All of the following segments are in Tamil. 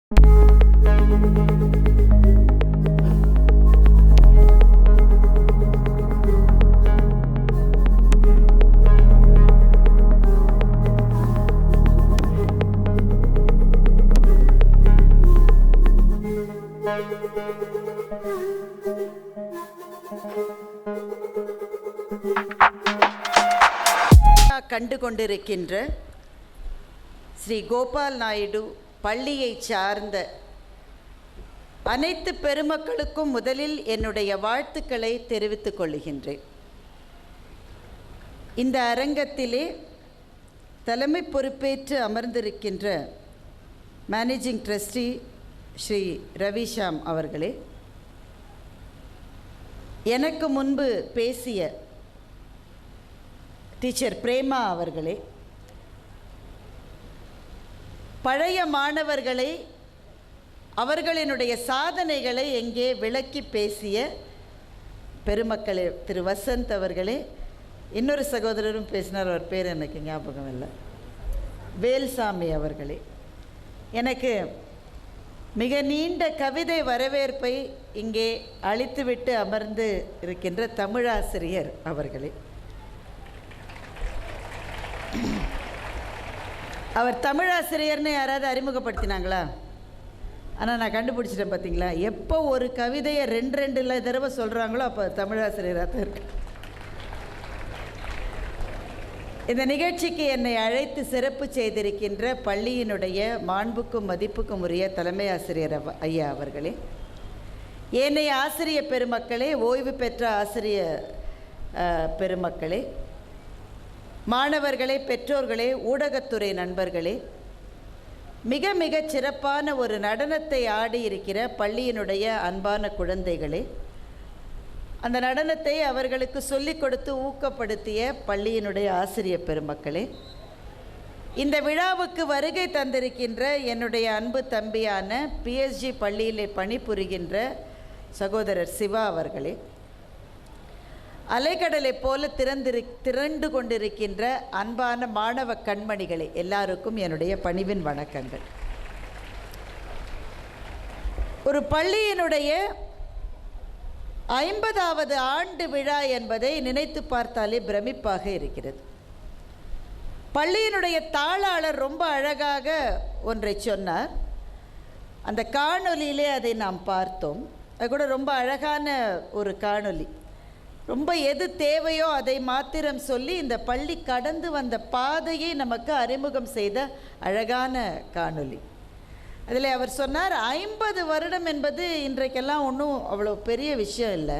கண்டு கொண்டிருக்கின்ற ஸ்ரீ கோபால் நாயுடு பள்ளியை சார்ந்த அனைத்து பெருமக்களுக்கும் முதலில் என்னுடைய வாழ்த்துக்களை தெரிவித்துக் கொள்கின்றேன். இந்த அரங்கத்திலே தலைமை பொறுப்பேற்று அமர்ந்திருக்கின்ற மேனேஜிங் ட்ரஸ்டி ஸ்ரீ ரவிஷாம் அவர்களே, எனக்கு முன்பு பேசிய டீச்சர் பிரேமா அவர்களே, பழைய மாணவர்களை அவர்களினுடைய சாதனைகளை எங்கே விளக்கி பேசிய பெருமக்களே, திரு வசந்த் அவர்களே, இன்னொரு சகோதரரும் பேசினார், அவர் பேர் எனக்கு ஞாபகம் இல்லை, வேல்சாமி அவர்களே, எனக்கு மிக நீண்ட கவிதை வரவேற்பை இங்கே அளித்துவிட்டு அமர்ந்து இருக்கின்ற தமிழாசிரியர் அவர்களே, அவர் தமிழாசிரியர்னு யாராவது அறிமுகப்படுத்தினாங்களா? ஆனால் நான் கண்டுபிடிச்சிட்டேன், பார்த்தீங்களா? எப்போ ஒரு கவிதையை ரெண்டு தடவை சொல்கிறாங்களோ அப்போ தமிழாசிரியராக தான் இருக்கு. இந்த நிகழ்ச்சிக்கு என்னை அழைத்து சிறப்பு செய்திருக்கின்ற பள்ளியினுடைய மாண்புக்கும் மதிப்புக்கும் உரிய தலைமை ஆசிரியர் ஐயா அவர்களே, ஏனைய ஆசிரிய பெருமக்களே, ஓய்வு பெற்ற ஆசிரிய பெருமக்களே, மாணவர்களே, பெற்றோர்களே, ஊடகத்துறை நண்பர்களே, மிக மிக சிறப்பான ஒரு நடனத்தை ஆடியிருக்கிற பள்ளியினுடைய அன்பான குழந்தைகளே, அந்த நடனத்தை அவர்களுக்கு சொல்லிக் கொடுத்து ஊக்கப்படுத்திய பள்ளியினுடைய ஆசிரியர் பெருமக்களே, இந்த விழாவுக்கு வருகை தந்திருக்கின்ற என்னுடைய அன்பு தம்பியான பிஎஸ்ஜி பள்ளியிலே பணிபுரிகின்ற சகோதரர் சிவா அவர்களே, அலைக்கடலை போல திரண்டு கொண்டிருக்கின்ற அன்பான மாணவ கண்மணிகளே, எல்லாருக்கும் என்னுடைய பணிவின் வணக்கங்கள். ஒரு பள்ளியினுடைய 50வது ஆண்டு விழா என்பதை நினைத்து பார்த்தாலே பிரமிப்பாக இருக்கிறது. பள்ளியினுடைய தாளாளர் ரொம்ப அழகாக ஒன்றை சொன்னார். அந்த காணொலியிலே அதை நாம் பார்த்தோம். அது கூட ரொம்ப அழகான ஒரு காணொலி. ரொம்ப எது தேவையோ அதை மாத்திரம் சொல்லி இந்த பள்ளி கடந்து வந்த பாதையை நமக்கு அறிமுகம் செய்த அழகான காணொலி. அதில் அவர் சொன்னார், 50 வருடம் என்பது இன்றைக்கெல்லாம் ஒன்றும் அவ்வளோ பெரிய விஷயம் இல்லை,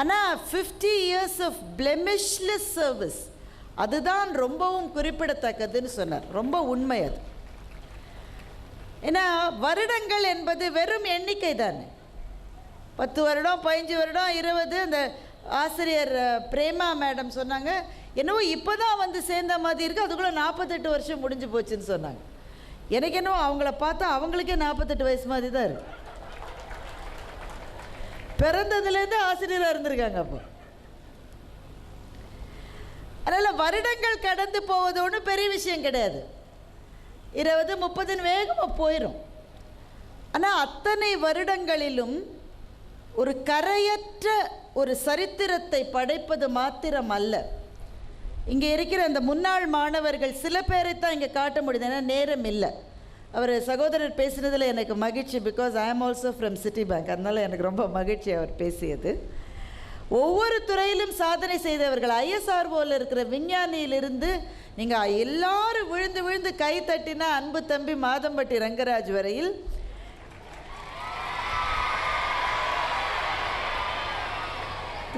ஆனால் 50 years ஆஃப் பிளெமிஷ்லெஸ் சர்வீஸ் அதுதான் ரொம்பவும் குறிப்பிடத்தக்கதுன்னு சொன்னார். ரொம்ப உண்மை அது. ஏன்னா வருடங்கள் என்பது வெறும் எண்ணிக்கை தானே. 10 வருடம், 15 வருடம், 20. அந்த ஆசிரியர் பிரேமா மேடம் சொன்னாங்க, என்னவோ இப்போ தான் வந்து சேர்ந்த மாதிரி இருக்குது, அதுக்குள்ளே 48 வருஷம் முடிஞ்சு போச்சுன்னு சொன்னாங்க. எனக்கு என்னவோ அவங்கள பார்த்தா அவங்களுக்கே 48 வயசு மாதிரி தான் இருக்கு. பிறந்ததுலேருந்து ஆசிரியராக இருந்திருக்காங்க. அப்போ அதனால் வருடங்கள் கடந்து போவது ஒன்றும் பெரிய விஷயம் கிடையாது. 20, 30 வேகமாக போயிடும். ஆனால் அத்தனை வருடங்களிலும் ஒரு கரையற்ற ஒரு சரித்திரத்தை படைப்பது மாத்திரம் அல்ல. இங்கே இருக்கிற அந்த முன்னாள் மாணவர்கள் சில பேரை தான் இங்கே காட்ட முடியுது, ஏன்னா நேரம் இல்லை. அவர் சகோதரர் பேசினதில் எனக்கு மகிழ்ச்சி, பிகாஸ் ஐ ஆம் ஆல்சோ ஃப்ரம் சிட்டி பேங்க், அதனால் எனக்கு ரொம்ப மகிழ்ச்சி அவர் பேசியது. ஒவ்வொரு துறையிலும் சாதனை செய்தவர்கள், ஐஎஸ்ஆர்ஓவில் இருக்கிற விஞ்ஞானியிலிருந்து நீங்கள் எல்லாரும் விழுந்து விழுந்து கை தட்டினா அன்பு தம்பி மாதம்பட்டி ரங்கராஜ் வரையில்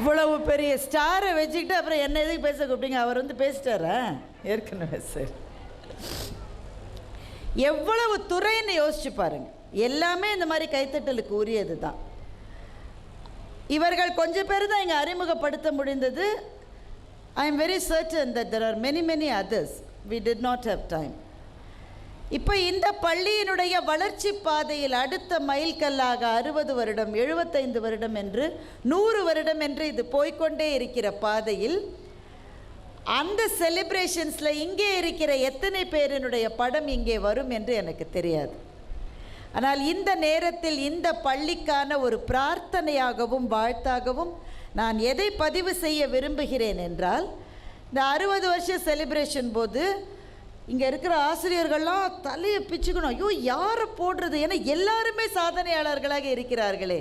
இவ்வளவு பெரிய ஸ்டாரை வச்சுக்கிட்டு அப்புறம் என்ன எதுக்கு பேச கூப்பிட்டீங்க? அவர் வந்து பேசிட்டாரா ஏற்கனவே? சார், எவ்வளவு துறைன்னு யோசிச்சு பாருங்க. எல்லாமே இந்த மாதிரி கைத்தட்டலுக்கு உரியது தான். இவர்கள் கொஞ்சம் பேர் தான் இங்கே அறிமுகப்படுத்த முடிந்தது. ஐ am very certain that there are many others. We did not have time. இப்போ இந்த பள்ளியினுடைய வளர்ச்சி பாதையில் அடுத்த மைல்கல்லாக 60 வருடம், 75 வருடம் என்று 100 வருடம் என்று இது போய்கொண்டே இருக்கிற பாதையில் அந்த செலிப்ரேஷன்ஸில் இங்கே இருக்கிற எத்தனை பேரினுடைய படம் இங்கே வரும் என்று எனக்கு தெரியாது. ஆனால் இந்த நேரத்தில் இந்த பள்ளிக்கான ஒரு பிரார்த்தனையாகவும் வாழ்த்தாகவும் நான் எதை பதிவு செய்ய விரும்புகிறேன் என்றால், இந்த 60 வருஷ செலிப்ரேஷன் போது இங்கே இருக்கிற ஆசிரியர்கள்லாம் தலையை பிச்சுக்கணும். ஐயோ, யாரை போடுறது? ஏன்னா எல்லாருமே சாதனையாளர்களாக இருக்கிறார்களே,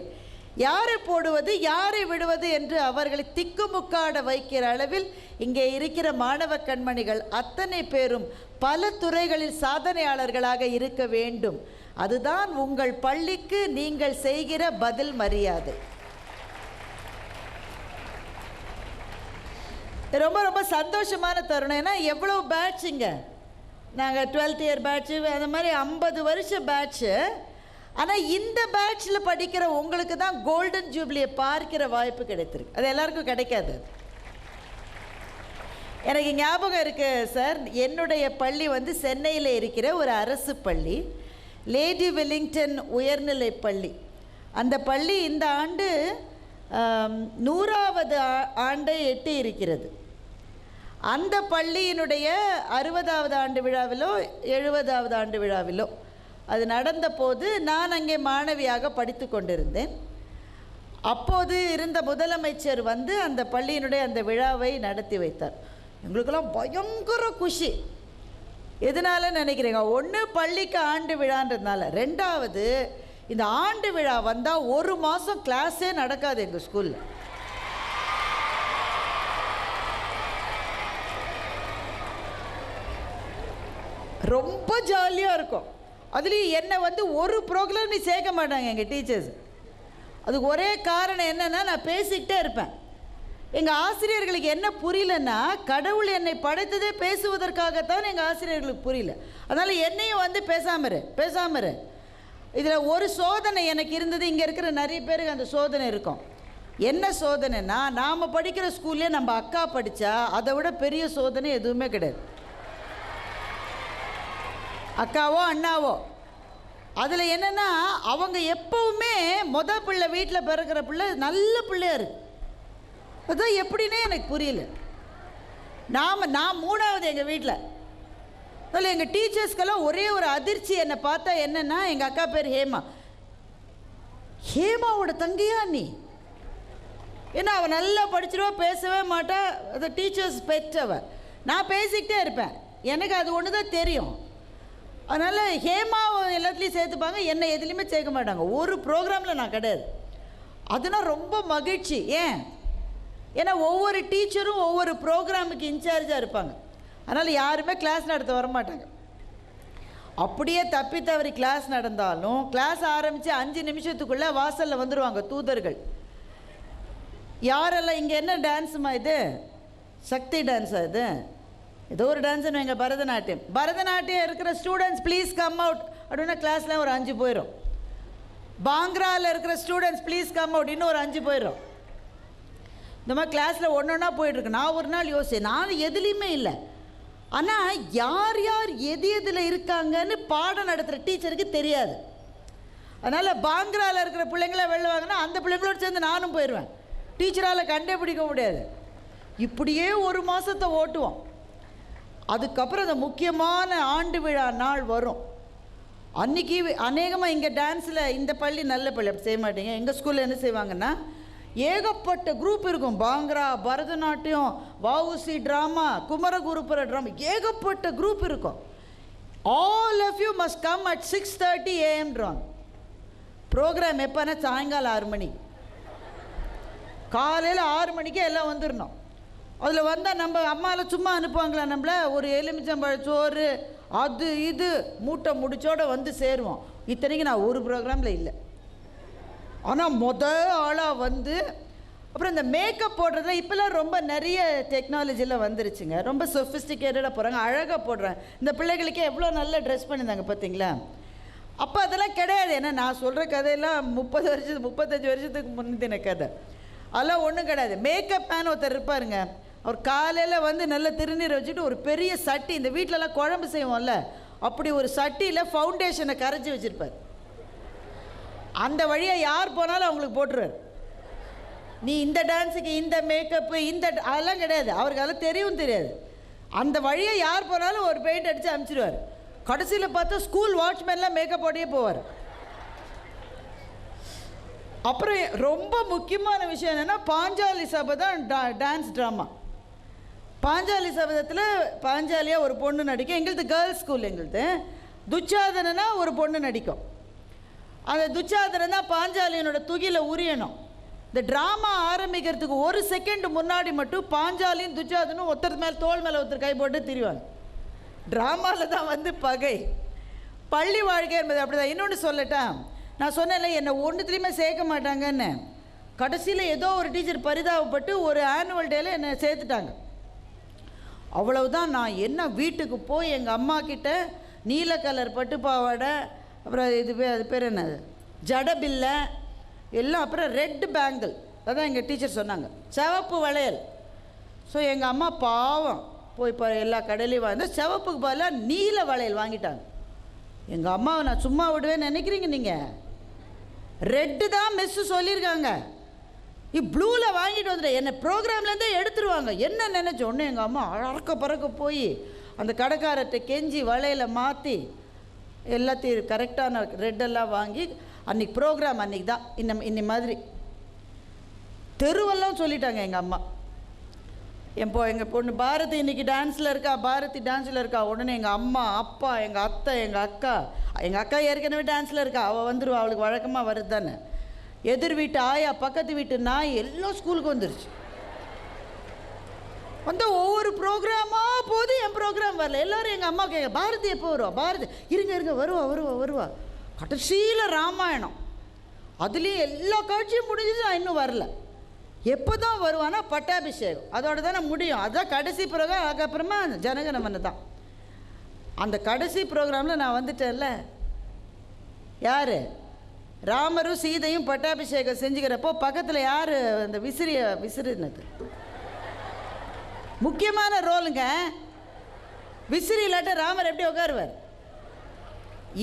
யாரை போடுவது யாரை விடுவது என்று அவர்களை திக்குமுக்காட வைக்கிற அளவில் இங்கே இருக்கிற மாணவ கண்மணிகள் அத்தனை பேரும் பல துறைகளில் சாதனையாளர்களாக இருக்க வேண்டும். அதுதான் உங்கள் பள்ளிக்கு நீங்கள் செய்கிற பதில் மரியாதை. ரொம்ப ரொம்ப சந்தோஷமான தருணம். ஏன்னா எவ்வளோ பேட்சுங்க, நாங்கள் 12th இயர் பேட்சு, அந்த மாதிரி 50 வருஷம் பேட்சு. ஆனால் இந்த பேட்சில் படிக்கிற உங்களுக்கு தான் கோல்டன் ஜூப்ளியை பார்க்கிற வாய்ப்பு கிடைத்திருக்கு. அது எல்லாருக்கும் கிடைக்காது. எனக்கு ஞாபகம் இருக்குது சார், என்னுடைய பள்ளி வந்து சென்னையில் இருக்கிற ஒரு அரசு பள்ளி, லேடி வெல்லிங்டன் உயர்நிலை பள்ளி. அந்த பள்ளி இந்த ஆண்டு 100வது ஆண்டை எட்டி இருக்கிறது. அந்த பள்ளியினுடைய 60வது ஆண்டு விழாவிலோ 70வது ஆண்டு விழாவிலோ அது நடந்த போது நான் அங்கே மாணவியாக படித்து கொண்டிருந்தேன். அப்போது இருந்த முதலமைச்சர் வந்து அந்த பள்ளியினுடைய அந்த விழாவை நடத்தி வைத்தார். எங்களுக்கெல்லாம் பயங்கர குஷி. எதனால நினைக்கிறீங்க? ஒன்று பள்ளிக்கு ஆண்டு விழான்றதுனால, ரெண்டாவது இந்த ஆண்டு விழா வந்தால் 1 மாதம் கிளாஸே நடக்காது எங்கள் ஸ்கூலில். ரொம்ப ஜாலியாக இருக்கும். அதுலேயும் என்னை வந்து ஒரு ப்ரோக்ராம் நீ சேர்க்க மாட்டாங்க எங்கள் டீச்சர்ஸ். அதுக்கு ஒரே காரணம் என்னென்னா, நான் பேசிக்கிட்டே இருப்பேன். எங்கள் ஆசிரியர்களுக்கு என்ன புரியலன்னா, கடவுள் என்னை படைத்ததே பேசுவதற்காகத்தான் எங்கள் ஆசிரியர்களுக்கு புரியல. அதனால் என்னையும் வந்து பேசாமரு. இதில் ஒரு சோதனை எனக்கு இருந்தது. இங்கே இருக்கிற நிறைய பேருக்கு அந்த சோதனை இருக்கும். என்ன சோதனைன்னா, நாம் படிக்கிற ஸ்கூல்லே நம்ம அக்கா படித்தா அதை விட பெரிய சோதனை எதுவுமே கிடையாது. அக்காவோ அண்ணாவோ, அதில் என்னென்னா, அவங்க எப்போவுமே பிள்ளை, வீட்டில் பிறக்கிற பிள்ளை நல்ல பிள்ளையா இருக்கு. அதுதான் எப்படின்னே எனக்கு புரியல. நான் 3வது எங்கள் வீட்டில். அதில் எங்கள் டீச்சர்ஸ்க்கெல்லாம் ஒரே ஒரு அதிர்ச்சி என்னை பார்த்தா என்னென்னா, எங்கள் அக்கா பேர் ஹேமாவோட தங்கையா நீ? ஏன்னா அவள் நல்லா படிச்சிருவா, பேசவே மாட்டா. அது டீச்சர்ஸ் பெற்றவ. நான் பேசிக்கிட்டே இருப்பேன், எனக்கு அது ஒன்று தான் தெரியும். அதனால் ஹேமாவை எல்லாத்துலேயும் சேர்த்துப்பாங்க, என்னை எதுலேயுமே சேர்க்க மாட்டாங்க. ஒரு ப்ரோக்ராமில் நான் கிடையாது. அதுனா ரொம்ப மகிழ்ச்சி. ஏன்னா ஒவ்வொரு டீச்சரும் ஒவ்வொரு ப்ரோக்ராமுக்கு இன்சார்ஜாக இருப்பாங்க. அதனால் யாருமே கிளாஸ் நடத்த வரமாட்டாங்க. அப்படியே தப்பி தவறி கிளாஸ் நடந்தாலும் கிளாஸ் ஆரம்பித்து 5 நிமிஷத்துக்குள்ளே வாசலில் வந்துடுவாங்க தூதர்கள். யாரெல்லாம் இங்கே என்ன டான்ஸுமா இது? சக்தி டான்ஸா இது? ஏதோ ஒரு டான்ஸுன்னு எங்கள் பரதநாட்டியம் இருக்கிற ஸ்டூடெண்ட்ஸ் ப்ளீஸ் கம் அவுட் அப்படின்னா கிளாஸில் ஒரு 5 போயிடும். பாங்க்ராவில் இருக்கிற ஸ்டூடெண்ட்ஸ் ப்ளீஸ் கம் அவுட், இன்னும் ஒரு 5 போயிடும். இந்த மாதிரி கிளாஸில் ஒன்றா போயிட்டுருக்கு. நான் ஒரு நாள் யோசிச்சேன், நான் எதுலேயுமே இல்லை. ஆனால் யார் எதில் இருக்காங்கன்னு பாடம் நடத்துகிற டீச்சருக்கு தெரியாது. அதனால் பாங்க்ராவில் இருக்கிற பிள்ளைங்கள வெளில வாங்கினா அந்த பிள்ளைங்களோடு சேர்ந்து நானும் போயிடுவேன். டீச்சரால் கண்டுபிடிக்க முடியாது. இப்படியே 1 மாதத்தை ஓட்டுவோம். அதுக்கப்புறம் அந்த முக்கியமான ஆண்டு விழா நாள் வரும். அன்றைக்கி அநேகமாக இங்கே டான்ஸில், இந்த பள்ளி நல்ல பள்ளி, அப்படி செய்ய மாட்டீங்க. எங்கள் ஸ்கூலில் என்ன செய்வாங்கன்னா, ஏகப்பட்ட குரூப் இருக்கும். பாங்க்ரா, பரதநாட்டியம், வஉசி ட்ராமா, குமரகுருபர ட்ராமா, ஏகப்பட்ட குரூப் இருக்கும். All of you must come at 6:30 AM programme. எப்போனா சாயங்காலம் 6 மணி, காலையில் 6 மணிக்கே எல்லாம் வந்துடணும். அதில் வந்தால் நம்ம அம்மாவில் சும்மா அனுப்புவாங்களா நம்மள? ஒரு எலுமிச்சம்பழ சோறு, அது இது மூட்டை முடிச்சோடு வந்து சேருவோம். இத்தனைக்கு நான் ஒரு ப்ரோக்ராமில் இல்லை. ஆனால் ஆளாக வந்து, அப்புறம் இந்த மேக்கப் போடுறதுல இப்போல்லாம் ரொம்ப நிறைய டெக்னாலஜியில் வந்துருச்சுங்க. ரொம்ப சொஃபிஸ்டிகேட்டடாக போகிறாங்க, அழகாக போடுறாங்க. இந்த பிள்ளைகளுக்கே எவ்வளோ நல்ல ட்ரெஸ் பண்ணியிருந்தாங்க பார்த்தீங்களா? அப்போ அதெல்லாம் கிடையாது. ஏன்னா நான் சொல்கிற கதையெல்லாம் 35 வருஷத்துக்கு முந்தின கதை. அதெல்லாம் ஒன்றும் கிடையாது. மேக்கப் மேன் ஒருத்தர் இருப்பாருங்க. அவர் காலையில் வந்து நல்ல திருநீரை வச்சுட்டு ஒரு பெரிய சட்டி, இந்த வீட்டிலலாம் குழம்பு செய்வோம்ல, அப்படி ஒரு சட்டியில் ஃபவுண்டேஷனை கரைச்சி வச்சுருப்பார். அந்த வழியாக யார் போனாலும் அவங்களுக்கு போட்டுருவார். நீ இந்த டான்ஸுக்கு இந்த மேக்கப்பு அதெல்லாம் கிடையாது. அவருக்கு அதெல்லாம் தெரியவும் தெரியாது. அந்த வழியாக யார் போனாலும் ஒரு பெயிண்ட் அடித்து அனுப்பிச்சிடுவார். கடைசியில் பார்த்தா ஸ்கூல் வாட்ச்மேன்லாம் மேக்கப் போட்டே போவார். அப்புறம் ரொம்ப முக்கியமான விஷயம் என்னென்னா, பாஞ்சாலி சபதம் டான்ஸ் ட்ராமா. பாஞ்சாலி சபதத்தில் பாஞ்சாலியாக ஒரு பொண்ணு நடிக்கும். எங்களுது கேர்ள்ஸ் ஸ்கூல். எங்களுது துச்சாதனா ஒரு பொண்ணு நடிக்கும். அந்த துச்சாதனன் தான் பாஞ்சாலியனோட துகில உரியணும். இந்த ட்ராமா ஆரம்பிக்கிறதுக்கு ஒரு செகண்ட் முன்னாடி மட்டும் பாஞ்சாலியும் துச்சாதனும் ஒருத்தர் மேலே தோல் மேலே ஒருத்தர் கை போட்டு திரிவாங்க. ட்ராமாவில் தான் வந்து பகை. பள்ளி வாழ்க்கை என்பது அப்படி தான். இன்னொன்று சொல்லட்டேன், நான் சொன்னேன்ல என்னை ஒன்றுத்துலேயுமே சேர்க்க மாட்டாங்கன்னு. கடைசியில் ஏதோ ஒரு டீச்சர் பரிதாபப்பட்டு ஒரு ஆனுவல் டேயில் என்னை சேர்த்துட்டாங்க. அவ்வளவுதான். நான் என்ன வீட்டுக்கு போய் எங்கள் அம்மா கிட்ட நீல கலர் பட்டு பாவாடை, அப்புறம் அது பேர் என்ன, ஜடபில்லை எல்லாம், அப்புறம் ரெட் பேங்கிள், அதான் எங்கள் டீச்சர் சொன்னாங்க, சிவப்பு வளையல். ஸோ எங்கள் அம்மா பாவம் போய் இப்போ எல்லா கடையிலையும் வந்து சிவப்புக்கு பதிலாக நீல வளையல் வாங்கிட்டாங்க. எங்கள் அம்மாவை நான் சும்மா விடுவேன்னு நினைக்கிறீங்க நீங்கள்? ரெட்டு தான் மிஸ்ஸு சொல்லியிருக்காங்க, ப்ளூவில் வாங்கிட்டு வந்துடு, என்னை ப்ரோக்ராம்லேருந்தே எடுத்துருவாங்க. என்ன நினச்ச உடனே எங்கள் அம்மா அறக்க பறக்க போய் அந்த கடைக்காரர்கிட்ட கெஞ்சி வளையலை மாற்றி எல்லாத்தையும் கரெக்டான ரெட்டெல்லாம் வாங்கி அன்றைக்கி ப்ரோக்ராம் அன்றைக்கி தான் இன்னி மாதிரி தெருவெல்லாம் சொல்லிட்டாங்க எங்கள் அம்மா. எங்கள் பொண்ணு பாரதி இன்றைக்கி டான்ஸில் இருக்கா, பாரதி டான்ஸில் இருக்கா. உடனே எங்கள் அம்மா, அப்பா, எங்கள் அத்தை, எங்கள் அக்கா ஏற்கனவே டான்ஸில் இருக்கா, அவள் வந்துடுவா, அவளுக்கு வழக்கமாக வருது தானே. எதிர் வீட்டு ஆயா, பக்கத்து வீட்டு நாய் எல்லாம் ஸ்கூலுக்கு வந்துருச்சு. வந்து ஒவ்வொரு ப்ரோக்ராமாக போது என் ப்ரோக்ராம் வரல. எல்லோரும் எங்கள் அம்மா கேட்க, பாரதி எப்போ வருவா, பாரதி இருங்க வருவா. கடைசியில் ராமாயணம், அதுலேயும் எல்லா காட்சியும் முடிஞ்சது, நான் இன்னும் வரல. எப்போ தான் வருவானா, பட்டாபிஷேகம் அதோடு தானே முடியும். அதுதான் கடைசி ப்ரோக்ராம். அதுக்கப்புறமா ஜனகணமன தான். அந்த கடைசி ப்ரோக்ராமில் நான் வந்துட்டேன்ல. யார்? ராமரும் சீதையும் பட்டாபிஷேகம் செஞ்சுக்கிறப்போ பக்கத்தில் யார் அந்த விசிறினது முக்கியமான ரோலுங்க. விசிறி இல்லாட்ட ராமர் எப்படி உட்காருவார்?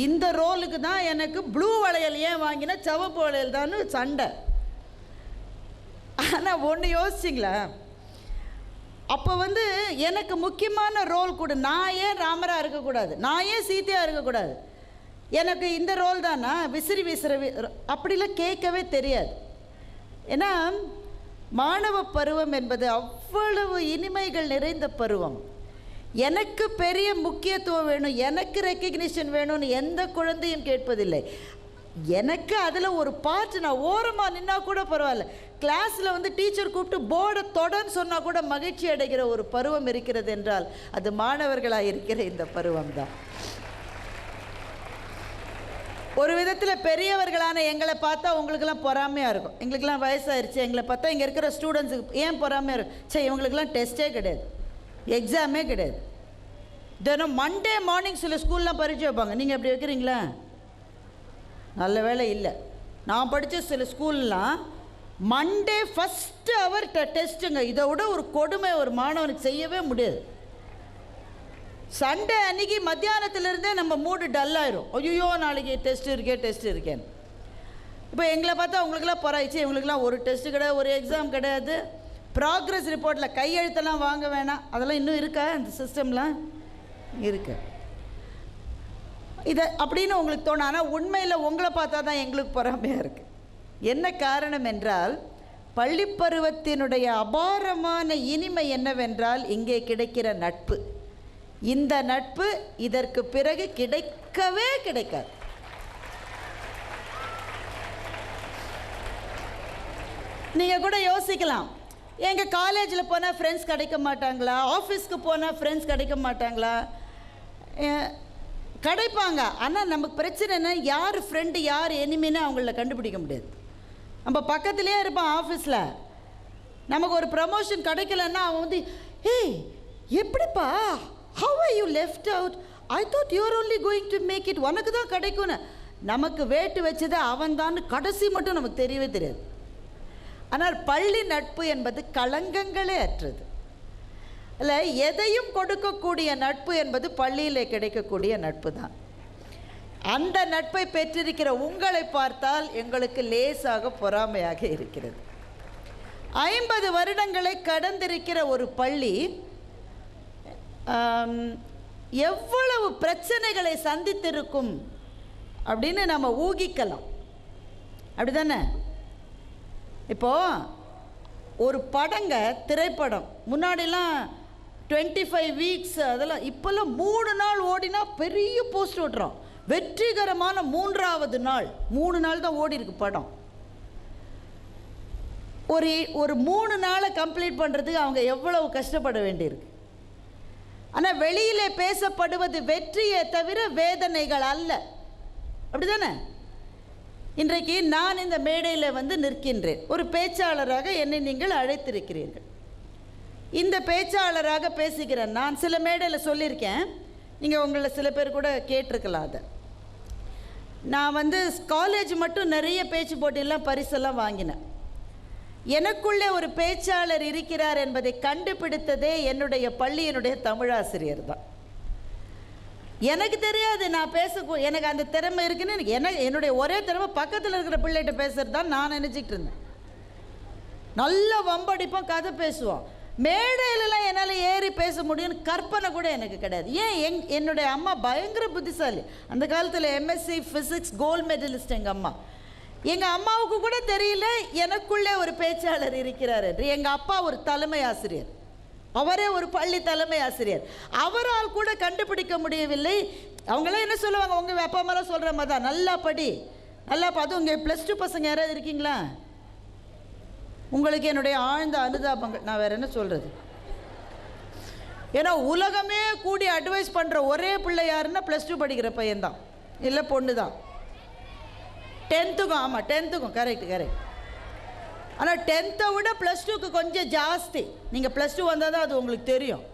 இந்த ரோலுக்கு தான் எனக்கு ப்ளூ வளையல் ஏன் வாங்கினா சிவப்பு வளையல் தான் சண்டை. ஆனால் ஒன்று யோசிச்சிங்களா, அப்போ வந்து எனக்கு முக்கியமான ரோல் கூட, நான் ஏன் ராமராக இருக்கக்கூடாது, நான் ஏன் சீதையாக இருக்கக்கூடாது, எனக்கு இந்த ரோல் தானா, விசிற அப்படிலாம் கேட்கவே தெரியாது. ஏன்னா மாணவ பருவம் என்பது அவ்வளவு இனிமைகள் நிறைந்த பருவம். எனக்கு பெரிய முக்கியத்துவம் வேணும், எனக்கு ரெக்கக்னிஷன் வேணும்னு எந்த குழந்தையும் கேட்பதில்லை. எனக்கு அதில் ஒரு பார்ட், நான் ஓரமாக நின்னா கூட பரவாயில்ல, கிளாஸில் வந்து டீச்சர் கூப்பிட்டு போர்டை தொடன்னு சொன்னால் கூட மகிழ்ச்சி அடைகிற ஒரு பருவம் இருக்கிறது என்றால் அது மாணவர்களாக இருக்கிற இந்த பருவம் தான். ஒரு விதத்தில் பெரியவர்களான எங்களை பார்த்தா உங்களுக்கெல்லாம் பொறாமையாக இருக்கும். எங்களுக்கெல்லாம் வயசாகிடுச்சு, எங்களை பார்த்தா இங்கே இருக்கிற ஸ்டூடெண்ட்ஸுக்கு ஏன் பொறாமையாக இருக்கும்? சரி, இவங்களுக்கெல்லாம் டெஸ்ட்டே கிடையாது, எக்ஸாமே கிடையாது. தினம் மண்டே மார்னிங் சில ஸ்கூல்லாம் பரீட்சை வைப்பாங்க. நீங்கள் எப்படி வைக்கிறீங்களா? நல்ல வேலை இல்லை. நான் படித்த சில ஸ்கூல்லாம் மண்டே ஃபஸ்ட்டு அவர் டெஸ்ட்டுங்க. இதை விட ஒரு கொடுமை ஒரு மாணவனுக்கு செய்யவே முடியாது. சண்டே அன்றைக்கி மத்தியானத்துலேருந்தே நம்ம மூடு டல்லாயிரும். ஐயோ நாளைக்கு டெஸ்ட் இருக்கேன்னு. இப்போ எங்களை பார்த்தா அவங்களுக்கெல்லாம் பொறாயிச்சு, இவங்களுக்கெல்லாம் ஒரு டெஸ்ட்டு கிடையாது, ஒரு எக்ஸாம் கிடையாது. ப்ராக்ரஸ் ரிப்போர்ட்டில் கையெழுத்தெல்லாம் வாங்க வேணாம், அதெல்லாம் இன்னும் இருக்கா இந்த சிஸ்டம்லாம்? இருக்கு. இதை அப்படின்னு உங்களுக்கு தோணும். ஆனால் உண்மையில் உங்களை பார்த்தா தான் எங்களுக்கு பொறாமையாக இருக்குது. என்ன காரணம் என்றால், பள்ளிப்பருவத்தினுடைய அபாரமான இனிமை என்னவென்றால் இங்கே கிடைக்கிற நட்பு. இந்த நட்பு இதற்கு பிறகு கிடைக்கவே கிடைக்காது. நீங்கள் கூட யோசிக்கலாம், எங்கள் காலேஜில் போனால் ஃப்ரெண்ட்ஸ் கிடைக்க மாட்டாங்களா, ஆஃபீஸ்க்கு போனால் ஃப்ரெண்ட்ஸ் கிடைக்க மாட்டாங்களா? கிடைப்பாங்க. ஆனால் நமக்கு பிரச்சனை என்ன, யார் ஃப்ரெண்டு யார் எனிமின்னு அவங்கள கண்டுபிடிக்க முடியாது. நம்ம பக்கத்துலேயே இருப்பான் ஆஃபீஸில், நமக்கு ஒரு ப்ரமோஷன் கிடைக்கலன்னா அவன் வந்து, ஏய் எப்படிப்பா, how are you left out, I thought you're only going to make it, உனக்கு தான் கிடைக்கும்னு. நமக்கு வேட்டு வச்சது அவன் தான் கடைசி மட்டும் நமக்கு தெரியவே தெரியாது. ஆனால் பள்ளி நட்பு என்பது களங்கங்களே அற்றது. இல்லை, எதையும் கொடுக்கக்கூடிய நட்பு என்பது பள்ளியில் கிடைக்கக்கூடிய நட்பு தான். அந்த நட்பை பெற்றிருக்கிற உங்களை பார்த்தால் எங்களுக்கு லேசாக பொறாமையாக இருக்கிறது. 50 வருடங்களை கடந்திருக்கிற ஒரு பள்ளி எவ்வளவு பிரச்சனைகளை சந்தித்திருக்கும் அப்படின்னு நம்ம ஊகிக்கலாம். அப்படி தானே? இப்போது ஒரு படங்க, திரைப்படம் முன்னாடிலாம் 25 வீக்ஸ் அதெல்லாம், இப்போல்லாம் 3 நாள் ஓடினா பெரிய போஸ்ட் ஓட்டுறோம். வெற்றிகரமான 3வது நாள், 3 நாள் தான் ஓடி இருக்கு படம். ஒரு 3 நாளை கம்ப்ளீட் பண்ணுறதுக்கு அவங்க எவ்வளவு கஷ்டப்பட வேண்டியிருக்கு. ஆனால் வெளியிலே பேசப்படுவது வெற்றியை தவிர வேதனைகள் அல்ல, அப்படி தானே? இன்றைக்கு நான் இந்த மேடையில் நிற்கின்றேன். ஒரு பேச்சாளராக என்னை நீங்கள் அழைத்திருக்கிறீர்கள். இந்த பேச்சாளராக பேசுகிறேன். நான் சில மேடையில் சொல்லியிருக்கேன், நீங்கள் உங்களை சில பேர் கூட கேட்டிருக்கலாம். அதை நான் காலேஜ் மட்டும் நிறைய பேச்சு போட்டியெல்லாம் பரிசெல்லாம் வாங்கினேன். எனக்குள்ளே ஒரு பேச்சாளர் இருக்கிறார் என்பதை கண்டுபிடித்ததே என்னுடைய பள்ளியினுடைய தமிழாசிரியர் தான். எனக்கு தெரியாது நான் எனக்கு அந்த திறமை இருக்குன்னு. என்னுடைய ஒரே திறமை பக்கத்தில் இருக்கிற பிள்ளைகிட்ட பேசுகிறது தான் நான் நினச்சிக்கிட்டு இருந்தேன். நல்லா வம்படிப்போம், கதை பேசுவோம். மேடையிலலாம் என்னால் ஏறி பேச முடியும்னு கற்பனை கூட எனக்கு கிடையாது. ஏன் என்னுடைய அம்மா பயங்கர புத்திசாலி. அந்த காலத்தில் எம்எஸ்சி ஃபிசிக்ஸ் கோல்டு மெடலிஸ்ட் எங்கள் அம்மா. எங்கள் அம்மாவுக்கு கூட தெரியல எனக்குள்ளே ஒரு பேச்சாளர் இருக்கிறார் என்று. எங்கள் அப்பா ஒரு தலைமை ஆசிரியர், அவரே ஒரு பள்ளி தலைமை ஆசிரியர். அவரால் கூட கண்டுபிடிக்க முடியவில்லை. அவங்களாம் என்ன சொல்லுவாங்க, உங்கள் அப்பா அம்மாலாம் சொல்கிற மாதிரி தான், நல்லா படி, நல்லா அதுவும் இங்கே +2 பசங்க யாராவது இருக்கீங்களா? உங்களுக்கு என்னுடைய ஆழ்ந்த அனுதாபங்கள். நான் வேறு என்ன சொல்கிறது? ஏன்னா உலகமே கூடி அட்வைஸ் பண்ணுற ஒரே பிள்ளை யாருன்னா +2 படிக்கிற பையன்தான், இல்லை பொண்ணு தான். 10க்கும், ஆமாம் 10க்கும், கரெக்ட். ஆனால் 10த்தை விட +2க்கு கொஞ்சம் ஜாஸ்தி. நீங்கள் +2 வந்தால் தான் அது உங்களுக்கு தெரியும்.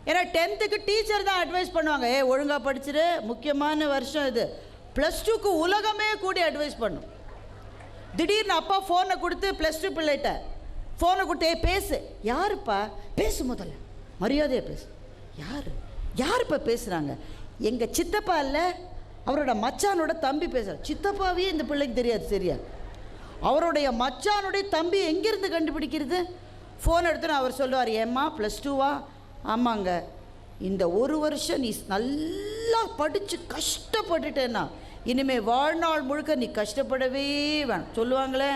ஏன்னா 10த்துக்கு டீச்சர் தான் அட்வைஸ் பண்ணுவாங்க, ஒழுங்காக படிச்சுரு, முக்கியமான வருஷம் இது. +2க்கு உலகமே கூடி அட்வைஸ் பண்ணும். திடீர்னு அப்பா ஃபோனை கொடுத்து +2 பிள்ளைகிட்ட ஃபோனை கொடுத்து பேசு. யாருப்பா? பேசு, முதல்ல மரியாதையாக பேசு. யாருப்பா பேசுகிறாங்க? எங்கள் சித்தப்பா இல்லை, அவரோட மச்சானோட தம்பி பேசுகிறார். சித்தப்பாவே இந்த பிள்ளைக்கு தெரியாது சரியா. அவருடைய மச்சானுடைய தம்பி எங்கேருந்து கண்டுபிடிக்கிறது? ஃபோன் எடுத்துன்னு அவர் சொல்லுவார், ஏம்மா +2வா? ஆமாங்க, இந்த ஒரு வருஷம் நீ நல்லா படித்து கஷ்டப்பட்டுட்டேன்னா இனிமேல் வாழ்நாள் முழுக்க நீ கஷ்டப்படவே வேணும் சொல்லுவாங்களே.